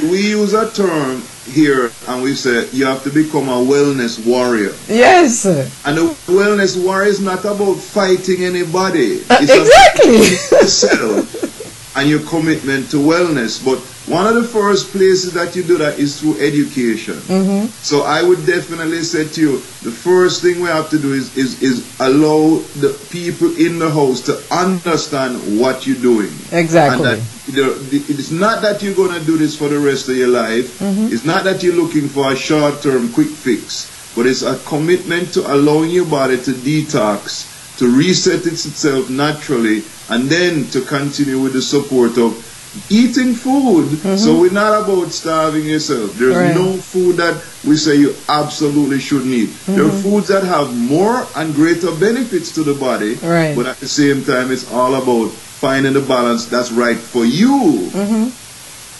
We use a term here and we say you have to become a wellness warrior. Yes. And the wellness warrior is not about fighting anybody. It's exactly. about yourself and your commitment to wellness. But one of the first places that you do that is through education. So I would definitely say to you, the first thing we have to do is allow the people in the house to understand what you're doing. Exactly. And that it's not that you're going to do this for the rest of your life. It's not that you're looking for a short-term quick fix. But it's a commitment to allowing your body to detox, to reset itself naturally, and then to continue with the support of eating food. So we're not about starving yourself. There's no food that we say you absolutely shouldn't eat. There are foods that have more and greater benefits to the body, but at the same time it's all about finding the balance that's right for you.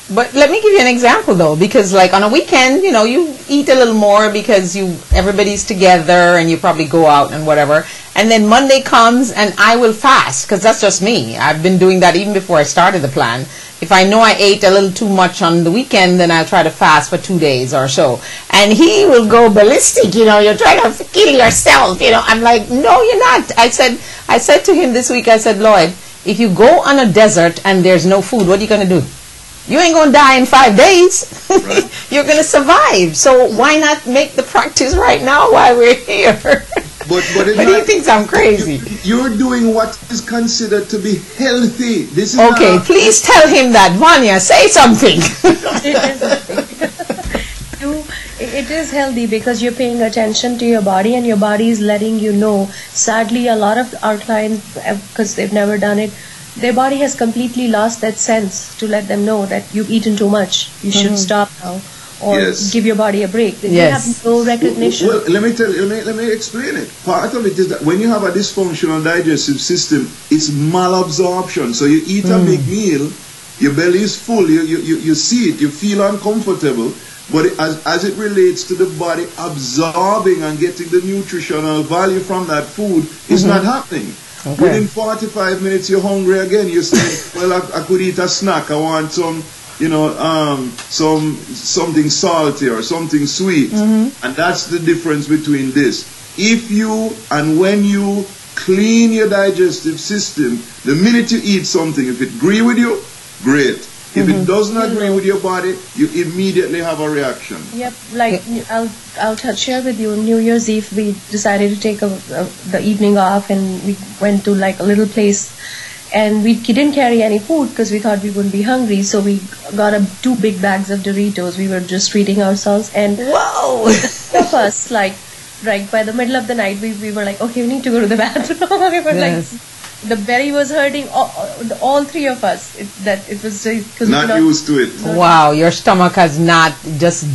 But let me give you an example though, because like on a weekend, you eat a little more because everybody's together and you probably go out and whatever. And then Monday comes and I will fast, because that's just me. I've been doing that even before I started the plan. If I know I ate a little too much on the weekend, then I'll try to fast for 2 days or so. And he will go ballistic, you're trying to kill yourself, I'm like, no, you're not. I said to him this week, I said, Lloyd, if you go on a desert and there's no food, what are you going to do? You ain't going to die in 5 days. Right. You're going to survive. So why not make the practice right now while we're here? But he thinks I'm crazy. You're doing what is considered to be healthy. This is Okay, please tell him that. Vanya, say something. It is healthy because you're paying attention to your body and your body is letting you know. Sadly, a lot of our clients, because they've never done it, their body has completely lost that sense to let them know that you've eaten too much. You should stop now, or give your body a break. They have no recognition. Well, let me tell you. Let me explain it. Part of it is that when you have a dysfunctional digestive system, it's malabsorption. So you eat a big meal, your belly is full, you see it, you feel uncomfortable. But as it relates to the body absorbing and getting the nutritional value from that food, it's not happening. Okay. Within 45 minutes, you're hungry again. You say, well, I could eat a snack. I want some, something salty or something sweet. And that's the difference between this. If you and when you clean your digestive system, the minute you eat something, if it agree with you, great. If it does not agree with your body, you immediately have a reaction. Yep, like I'll share with you. New Year's Eve, we decided to take the evening off, and we went to like a little place, and we didn't carry any food because we thought we wouldn't be hungry. So we got 2 big bags of Doritos. We were just treating ourselves, and whoa, of us like by the middle of the night, we were like, okay, we need to go to the bathroom. We were like. The belly was hurting, all 3 of us. It was because not used to it. Wow, your stomach has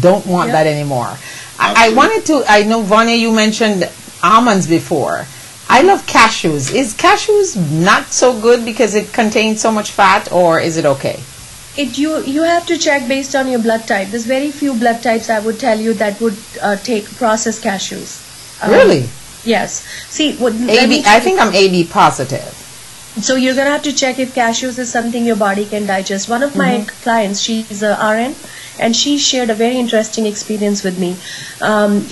don't want that anymore. I wanted to. I know, Vanya, you mentioned almonds before. I love cashews. Is cashews not so good because it contains so much fat, or is it okay? You have to check based on your blood type. There's very few blood types I would tell you that would take processed cashews. Really? Yes. See, AB, I think I'm AB positive. So you're going to have to check if cashews is something your body can digest. One of my clients, she's a RN, and she shared a very interesting experience with me.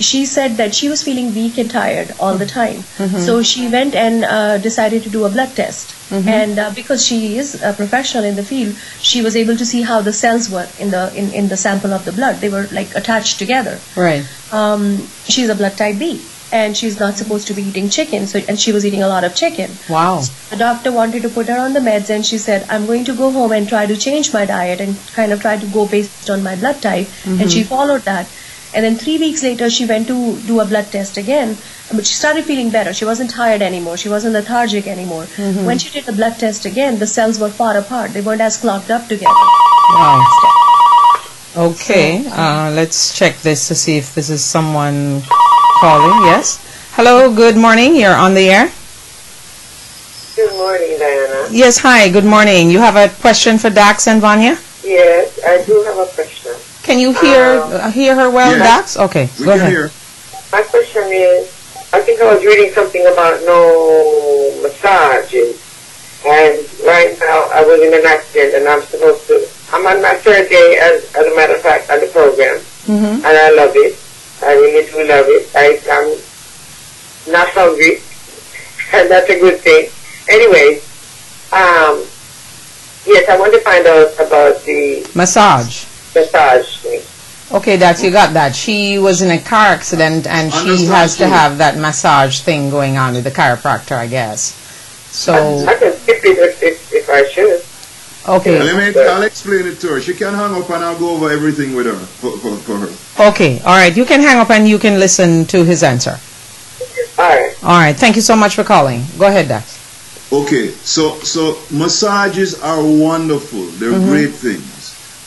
She said that she was feeling weak and tired all the time. So she went and decided to do a blood test. And because she is a professional in the field, she was able to see how the cells work in the sample of the blood. They were like attached together. Right. She's a blood type B. And she's not supposed to be eating chicken, and she was eating a lot of chicken. Wow. So the doctor wanted to put her on the meds, and she said, I'm going to go home and try to change my diet and kind of try to go based on my blood type. And she followed that. And then 3 weeks later, she went to do a blood test again, but she started feeling better. She wasn't tired anymore. She wasn't lethargic anymore. When she did the blood test again, the cells were far apart. They weren't as clogged up together. Wow. Okay, let's check this to see if this is someone calling. Yes. Hello, good morning. You're on the air. Good morning, Diana. Yes, hi, good morning. You have a question for Dax and Vanya? Yes, I do have a question. Can you hear her well, yes. Dax? Okay, we go can ahead. Hear. My question is, I think I was reading something about no massages, and right now I was in an accident, and I'm on my 3rd day, as a matter of fact, on the program, and I love it. I really do love it. I'm not hungry, and that's a good thing. Anyway, yes, I want to find out about the massage thing. Okay, Dax, you got that. She was in a car accident, and she has to have that massage thing going on with the chiropractor, I guess. So I can skip it if I should. Okay. I'll explain it to her. She can hang up and I'll go over everything with her for her. Okay, all right. You can hang up and you can listen to his answer. All right. All right. Thank you so much for calling. Go ahead, Dax. Okay, so massages are wonderful. They're great things.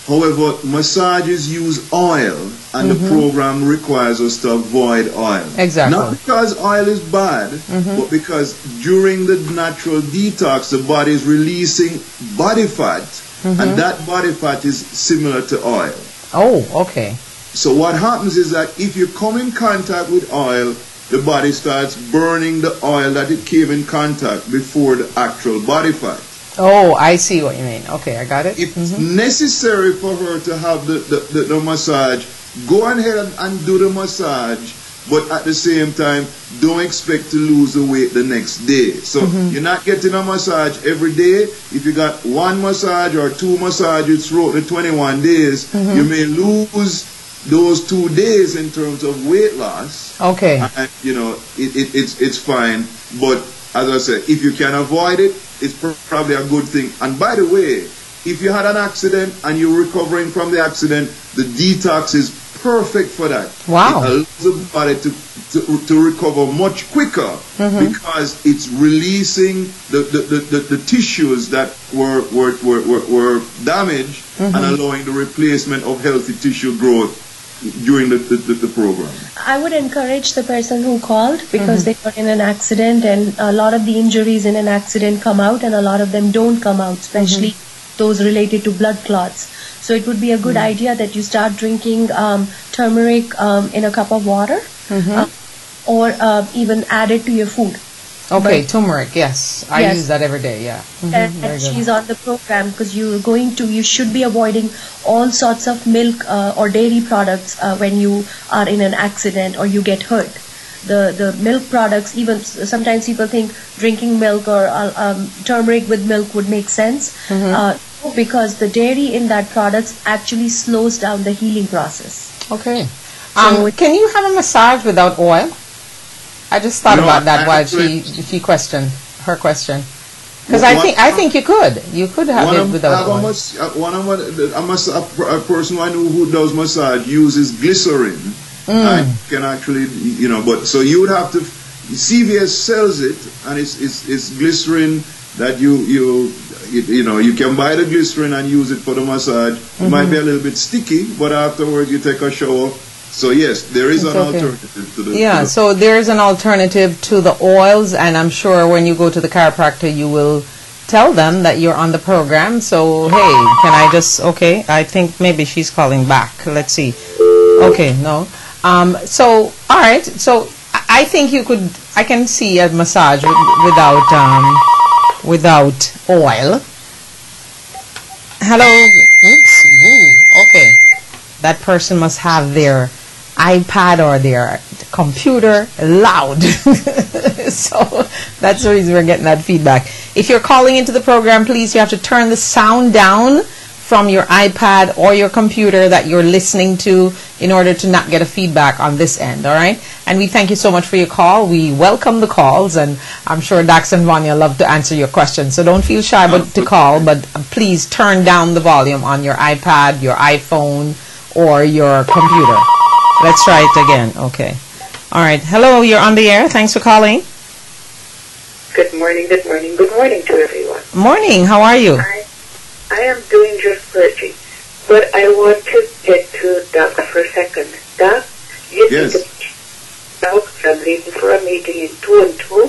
However, massages use oil, and the program requires us to avoid oil. Exactly. Not because oil is bad, but because during the natural detox, the body is releasing body fat, and that body fat is similar to oil. Oh, okay. So what happens is that if you come in contact with oil, the body starts burning the oil that it came in contact before the actual body fat. Oh, I see what you mean. Okay, I got it. If it's necessary for her to have the massage, go ahead and do the massage but at the same time, don't expect to lose the weight the next day. So you're not getting a massage every day. If you got one massage or two massages throughout the 21 days, you may lose those 2 days in terms of weight loss. Okay. And, you know, it's fine. But as I said, if you can avoid it, it's probably a good thing. And by the way, if you had an accident and you're recovering from the accident, the detox is perfect for that. Wow. It allows the body to recover much quicker because it's releasing the tissues that were damaged and allowing the replacement of healthy tissue growth during the program. I would encourage the person who called because they got in an accident, and a lot of the injuries in an accident come out and a lot of them don't come out, especially those related to blood clots. So it would be a good idea that you start drinking turmeric in a cup of water or even add it to your food. Okay, But- turmeric, yes. I use that every day, yeah. and Very good. she's on the program because you should be avoiding all sorts of milk or dairy products when you are in an accident or you get hurt. The milk products, even sometimes people think drinking milk or turmeric with milk would make sense because the dairy in that products actually slows down the healing process. Okay. So Can you have a massage without oil? I just thought No, about that I while actually- she questioned her question. Because I think you could. You could have it without oil. A person I know who does massage uses glycerin. And can actually, you know, but so you would have to. CVS sells it, and it's glycerin that you know you can buy the glycerin and use it for the massage. It might be a little bit sticky, but afterwards you take a shower. So yes, there is an alternative to the. Yeah, so there is an alternative to the oils, and I'm sure when you go to the chiropractor, you will tell them that you're on the program. So hey, can I just? Okay, I think maybe she's calling back. Let's see. Okay, no. So all right. So I think you could. I can see a massage without oil. Hello. Oops. Woo. Okay. That person must have their iPad or their computer loud. So that's the reason we're getting that feedback. If you're calling into the program, please, you have to turn the sound down from your iPad or your computer that you're listening to in order to not get a feedback on this end, all right? And we thank you so much for your call. We welcome the calls, and I'm sure Dax and Vanya love to answer your questions. So don't feel shy to call, but please turn down the volume on your iPad, your iPhone, or your computer. Let's try it again. Okay. All right. Hello, you're on the air. Thanks for calling. Good morning, good morning, good morning to everyone. Morning. How are you? I am doing just great, but I want to get to Doc for a second. Doc, you Yes. need to Doc, I'm leaving for a meeting in 2 and 2,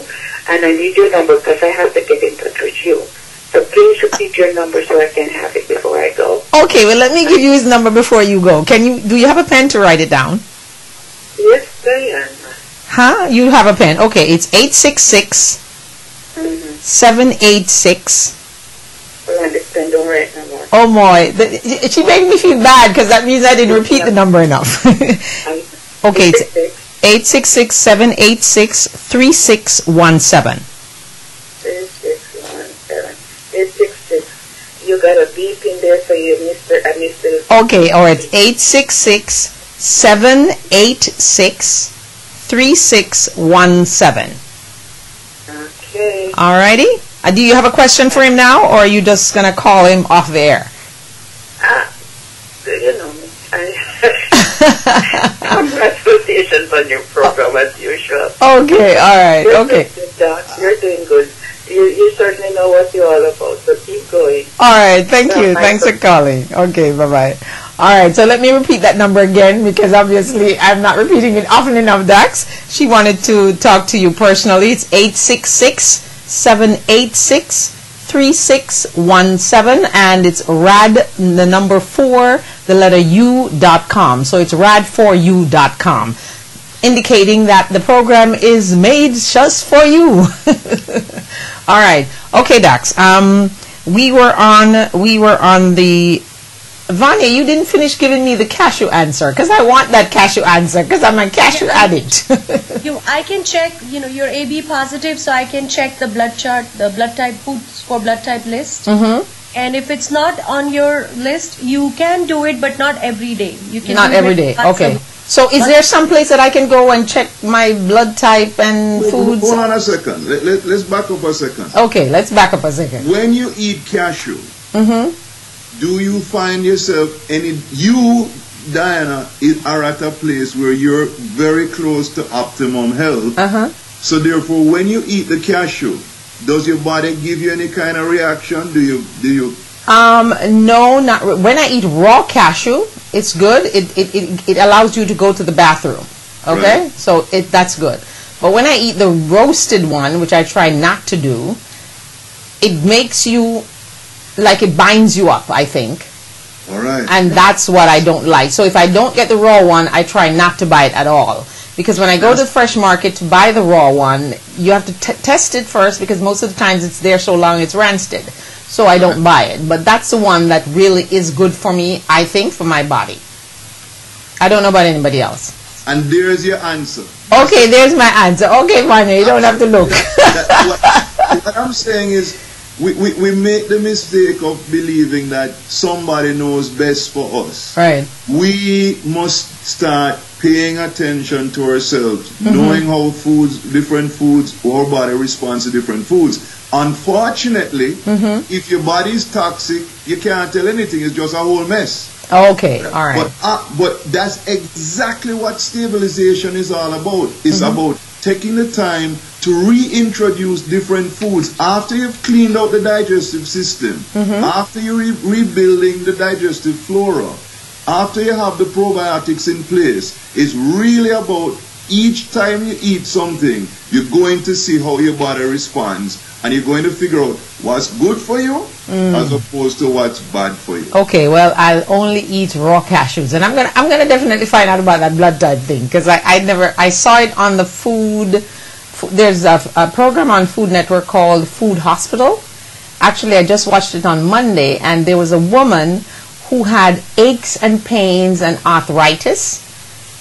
and I need your number because I have to get in touch with you. So please repeat your number so I can have it before I go. Okay. Well, let me give you his number before you go. Do you have a pen to write it down? Yes, Diane. Huh? You have a pen. Okay. It's 866 786. Well, I understand. Don't write no more. Oh, boy. She made me feel bad because that means I didn't repeat the number enough. Okay. It's 866 786 3617. 3617. 866. You got a beep in there for you, Mr. Okay, or it's 866 786 3617. Okay. Alrighty. Do you have a question for him now, or are you just going to call him off the air? You know me. Congratulations on your program as usual. Okay, alright, okay. Doc, you're doing good. You certainly know what you're all about, so keep going. Alright, thank you. Thanks for calling. Okay, bye-bye. Alright, so let me repeat that number again because obviously I'm not repeating it often enough, Dax. She wanted to talk to you personally. It's 866 786 3617, and it's rad, the number 4, the letter u.com. So it's rad4u.com, indicating that the program is made just for you. All right. Okay, Dax. We were on the Vanya, you didn't finish giving me the cashew answer, because I want that cashew answer, because I'm a cashew addict. I can check, you're AB positive, so I can check the blood chart, the blood type foods for blood type list. And if it's not on your list, you can do it, but not every day. You can Not do every it day. once a Okay. week. So is there some place that I can go and check my blood type and foods? Hold on a second. Let's back up a second. Okay, let's back up a second. When you eat cashew, do you find yourself Diana, are at a place where you're very close to optimum health? So therefore, when you eat the cashew, does your body give you any kind of reaction? Do you? No, not when I eat raw cashew, it's good. It allows you to go to the bathroom. Okay, Right. so that's good. But when I eat the roasted one, which I try not to do, it makes you like it binds you up, I think. All right. And that's what I don't like. So if I don't get the raw one, I try not to buy it at all. Because when I go to the fresh market to buy the raw one, you have to test it first, because most of the times it's there so long it's rancid. So I don't buy it. But that's the one that really is good for me, I think, for my body. I don't know about anybody else. And there's your answer. Okay, there's my answer. Okay, Vanya, you don't have to look. What I'm saying is, we make the mistake of believing that somebody knows best for us. Right. We must start paying attention to ourselves, knowing how different foods, our body responds to different foods. Unfortunately, if your body is toxic, you can't tell anything. It's just a whole mess. Okay, all right. But that's exactly what stabilization is all about. It's about taking the time to reintroduce different foods after you've cleaned out the digestive system, after you're rebuilding the digestive flora, after you have the probiotics in place. It's really about each time you eat something, you're going to see how your body responds, and you're going to figure out what's good for you as opposed to what's bad for you. Okay, well, I'll only eat raw cashews, and I'm gonna definitely find out about that blood type thing, because I saw it on the food. There's a program on Food Network called Food Hospital. Actually, I just watched it on Monday, and there was a woman who had aches and pains and arthritis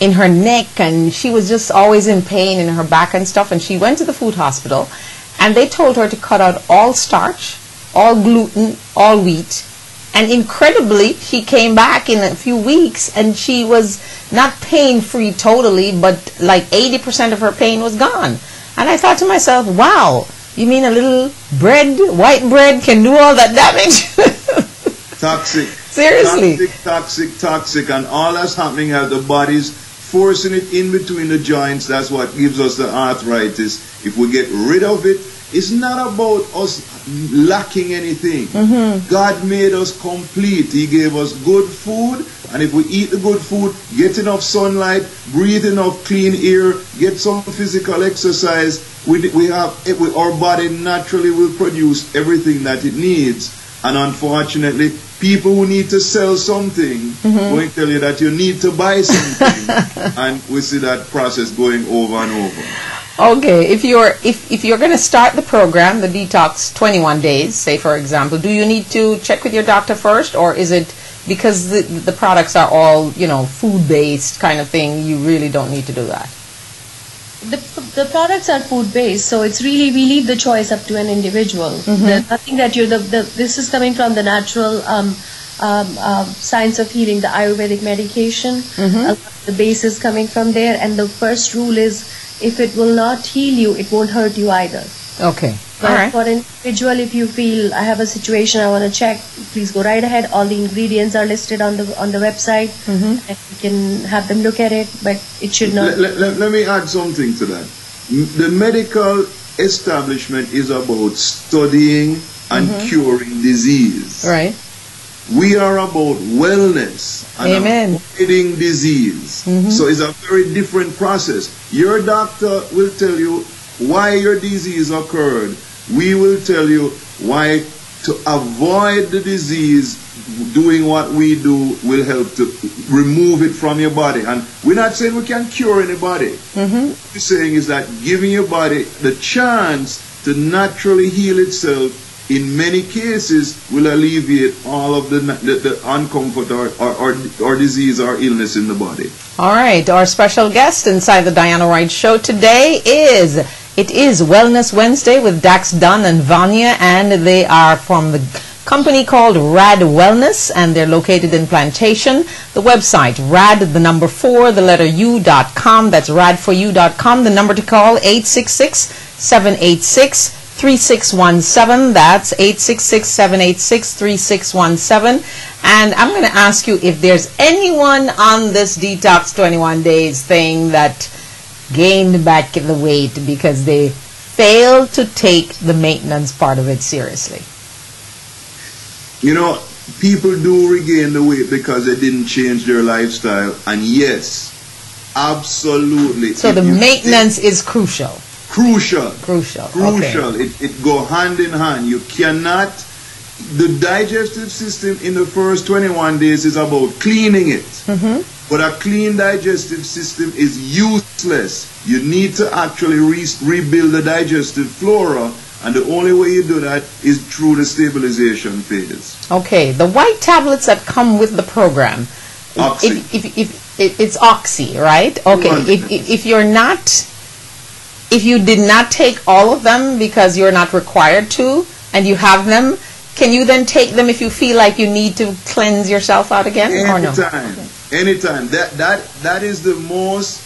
in her neck, and she was just always in pain in her back and stuff, and she went to the food hospital, and they told her to cut out all starch, all gluten, all wheat, and incredibly she came back in a few weeks, and she was not pain-free totally, but like 80% of her pain was gone. And I thought to myself, wow, you mean a little bread, white bread, can do all that damage? Toxic. Seriously. Toxic, and all that's happening is the body's forcing it in between the joints. That's what gives us the arthritis. If we get rid of it, it's not about us lacking anything. God made us complete. He gave us good food, and if we eat the good food, get enough sunlight, breathe enough clean air, get some physical exercise, our body naturally will produce everything that it needs. And unfortunately, people who need to sell something will tell you that you need to buy something, and we see that process going over and over. Okay, if you're going to start the program, the detox 21 days, say for example, do you need to check with your doctor first, or is it because the products are all food based kind of thing, you really don't need to do that? The products are food based, so it's really, we leave the choice up to an individual. There's nothing that this is coming from the natural science of healing, the Ayurvedic medication. The base is coming from there, and the first rule is, if it will not heal you, it won't hurt you either. Okay. But All right. for an individual, if you feel I have a situation I want to check, please go right ahead. All the ingredients are listed on the website, and you can have them look at it. But it should not. Let me add something to that. The medical establishment is about studying and curing disease. Right. We are about wellness and Amen. avoiding disease. So it's a very different process. Your doctor will tell you why your disease occurred. We will tell you why to avoid the disease. Doing what we do will help to remove it from your body. And we're not saying we can cure anybody. What we're saying is that giving your body the chance to naturally heal itself in many cases will alleviate all of the uncomfort or disease or illness in the body. All right, our special guest inside the Diana Wright Show today is Wellness Wednesday with Dax Dunn and Vanya, and they are from the company called Rad Wellness, and they're located in Plantation. The website, rad4u.com. That's rad4u.com. The number to call, 866-786-3617. That's 866-786-3617. And I'm going to ask you if there's anyone on this Detox 21 Days thing that gained back the weight because they failed to take the maintenance part of it seriously. You know, people do regain the weight because they didn't change their lifestyle. And yes, absolutely. So the maintenance is crucial. Crucial. Okay. It go hand in hand. You cannot, the digestive system in the first 21 days is about cleaning it. Mm-hmm. But a clean digestive system is useless. You need to actually rebuild the digestive flora, and the only way you do that is through the stabilization phase. Okay, the white tablets that come with the program, Oxy. if it's Oxy, right? Okay, if you did not take all of them because you're not required to, and you have them, can you then take them if you feel like you need to cleanse yourself out again, or no? Anytime. That is the most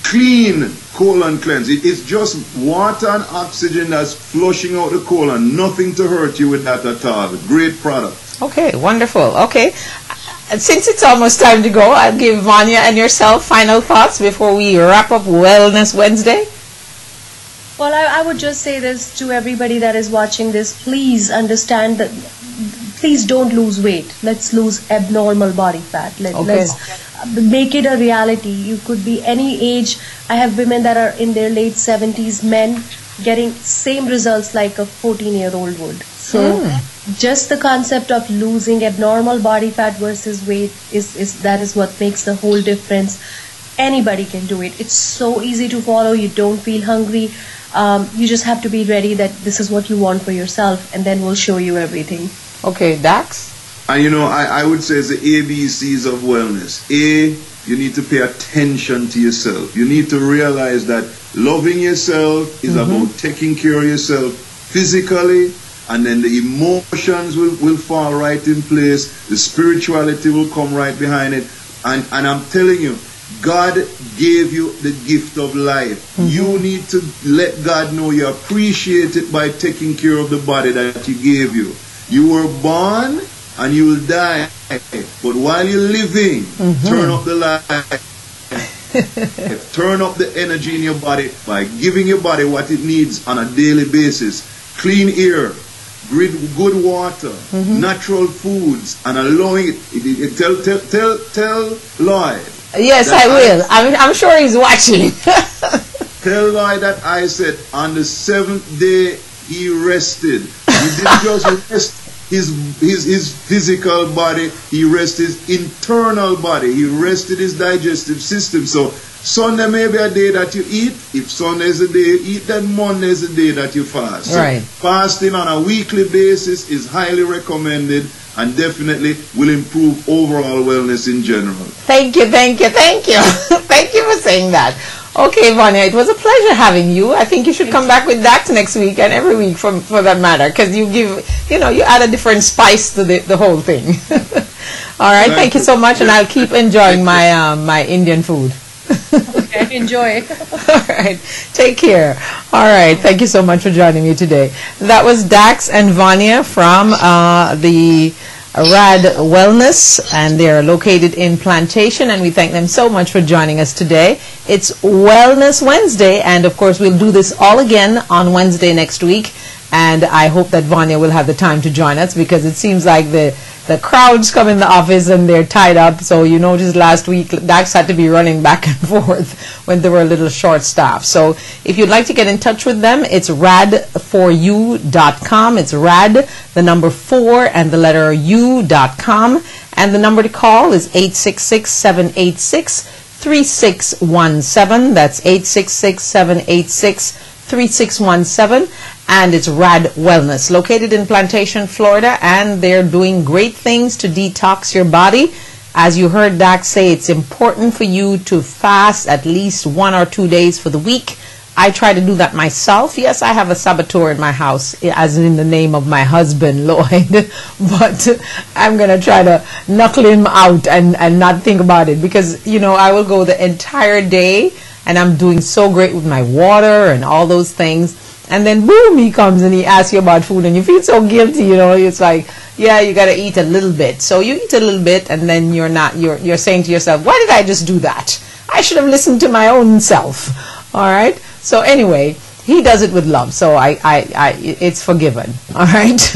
clean colon cleanse. It's just water and oxygen that's flushing out the colon. Nothing to hurt you with that at all. Great product. Okay, wonderful. Okay, since it's almost time to go, I'll give Vanya and yourself final thoughts before we wrap up Wellness Wednesday. Well, I would just say this to everybody that is watching this. Please understand that, please don't lose weight. Let's lose abnormal body fat. Let's make it a reality. You could be any age. I have women that are in their late 70s, men getting same results like a 14-year-old would. So just the concept of losing abnormal body fat versus weight that is what makes the whole difference. Anybody can do it. It's so easy to follow. You don't feel hungry. You just have to be ready that this is what you want for yourself, and then we'll show you everything. Okay, Dax? And you know, I would say it's the ABCs of wellness. A, you need to pay attention to yourself. You need to realize that loving yourself is about taking care of yourself physically, and then the emotions will fall right in place. The spirituality will come right behind it. And I'm telling you, God gave you the gift of life. You need to let God know you appreciate it by taking care of the body that He gave you. You were born and you will die. But while you're living, turn up the light. Turn up the energy in your body by giving your body what it needs on a daily basis. Clean air, good water, natural foods, and allowing it. Tell Lloyd. Yes, I will. I'm sure he's watching. Tell Lloyd that I said on the 7th day he rested. He didn't just rest his physical body, he rested his internal body. He rested his digestive system. So Sunday may be a day that you eat. If Sunday is a day you eat, then Monday is a day that you fast. So right. Fasting on a weekly basis is highly recommended and definitely will improve overall wellness in general. Thank you. Thank you for saying that. Okay, Vanya, it was a pleasure having you. I think you should come back with Dax next week and every week for that matter, because you add a different spice to the whole thing. All right, thank you so much, and I'll keep enjoying my Indian food. Okay, enjoy. All right, take care. All right, thank you so much for joining me today. That was Dax and Vanya from the Rad Wellness, and they're located in Plantation, and we thank them so much for joining us today. It's Wellness Wednesday, and of course we'll do this all again on Wednesday next week, and I hope that Vanya will have the time to join us, because it seems like the crowds come in the office and they're tied up. So you noticed last week Dax had to be running back and forth when they were a little short staffed. So if you'd like to get in touch with them, it's rad4u.com. It's rad, the number 4 and the letter u.com, and the number to call is 866-786-3617. That's 866-786-3617. and it's Rad Wellness, located in Plantation, Florida, and they're doing great things to detox your body. As you heard Dax say, it's important for you to fast at least 1 or 2 days for the week. I try to do that myself. Yes, I have a saboteur in my house, as in the name of my husband, Lloyd, but I'm going to try to knuckle him out and not think about it, because, you know, I will go the entire day and I'm doing so great with my water and all those things. And then boom, he comes and he asks you about food and you feel so guilty, you know. It's like, yeah, you got to eat a little bit. So you eat a little bit and then you're saying to yourself, why did I just do that? I should have listened to my own self. All right. So anyway, he does it with love. So it's forgiven. All right.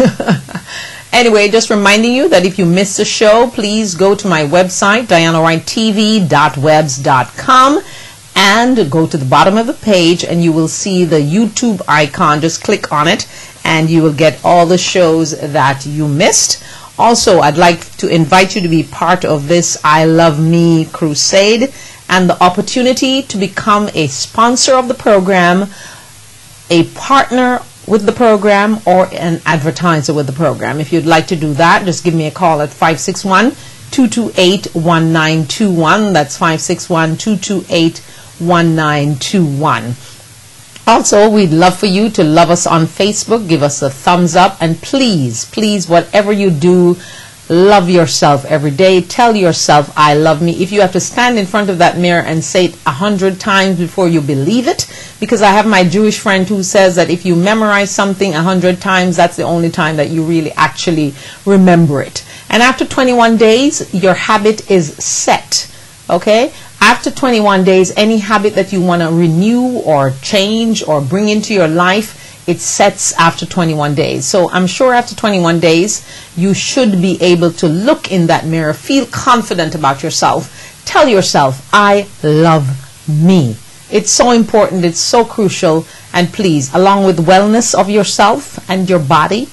Anyway, just reminding you that if you missed the show, please go to my website, dianawrighttv.webs.com. and go to the bottom of the page and you will see the YouTube icon. Just click on it and you will get all the shows that you missed. Also, I'd like to invite you to be part of this I Love Me crusade and the opportunity to become a sponsor of the program, a partner with the program, or an advertiser with the program. If you'd like to do that, just give me a call at 561-228-1921. That's 561-228-1921. Also, we'd love for you to love us on Facebook, give us a thumbs up, and please, please, whatever you do, love yourself every day. Tell yourself, I love me. If you have to stand in front of that mirror and say it 100 times before you believe it, because I have my Jewish friend who says that if you memorize something 100 times, that's the only time that you really actually remember it. And after 21 days, your habit is set. Okay? After 21 days, any habit that you want to renew or change or bring into your life, it sets after 21 days. So I'm sure after 21 days, you should be able to look in that mirror, feel confident about yourself, tell yourself, I love me. It's so important, it's so crucial, and please, along with wellness of yourself and your body,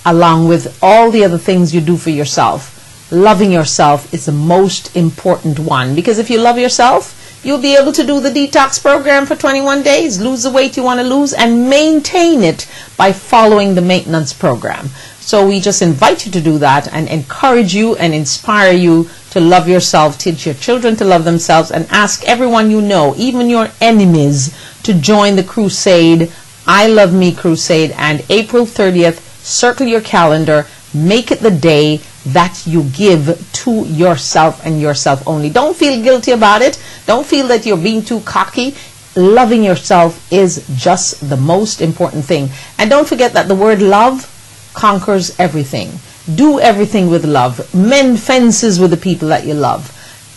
along with all the other things you do for yourself, loving yourself is the most important one. Because if you love yourself, you'll be able to do the detox program for 21 days, lose the weight you want to lose, and maintain it by following the maintenance program. So we just invite you to do that and encourage you and inspire you to love yourself, teach your children to love themselves, and ask everyone you know, even your enemies, to join the crusade, I Love Me Crusade, and April 30th, circle your calendar, make it the day that you give to yourself and yourself only. Don't feel guilty about it. Don't feel that you're being too cocky. Loving yourself is just the most important thing. And don't forget that the word love conquers everything. Do everything with love. Mend fences with the people that you love.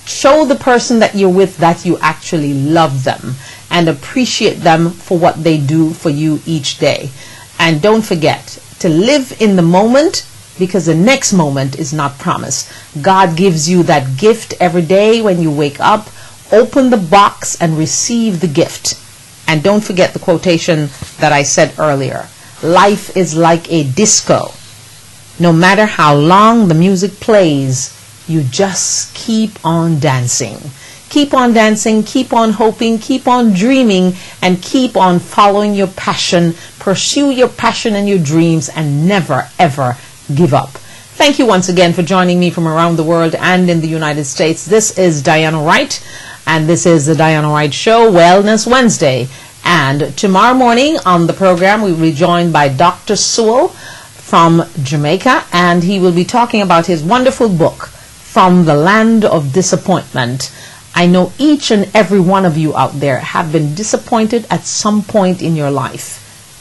Show the person that you're with that you actually love them and appreciate them for what they do for you each day. And don't forget to live in the moment, because the next moment is not promised. God gives you that gift every day when you wake up. Open the box and receive the gift. And don't forget the quotation that I said earlier. Life is like a disco. No matter how long the music plays, you just keep on dancing. Keep on dancing, keep on hoping, keep on dreaming, and keep on following your passion. Pursue your passion and your dreams, and never, ever give up. Thank you once again for joining me from around the world and in the United States. This is Diana Wright, and this is the Diana Wright Show, Wellness Wednesday. And tomorrow morning on the program, we will be joined by Dr. Sewell from Jamaica, and he will be talking about his wonderful book, From the Land of Disappointment. I know each and every one of you out there have been disappointed at some point in your life.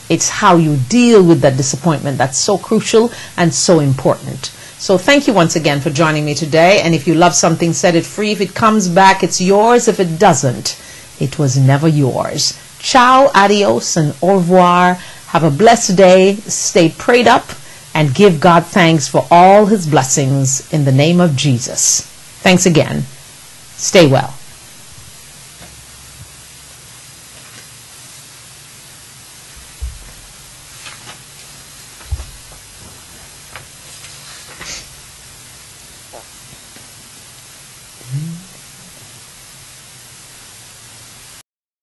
It's how you deal with that disappointment that's so crucial and so important. So thank you once again for joining me today. And if you love something, set it free. If it comes back, it's yours. If it doesn't, it was never yours. Ciao, adios, and au revoir. Have a blessed day. Stay prayed up and give God thanks for all his blessings in the name of Jesus. Thanks again. Stay well.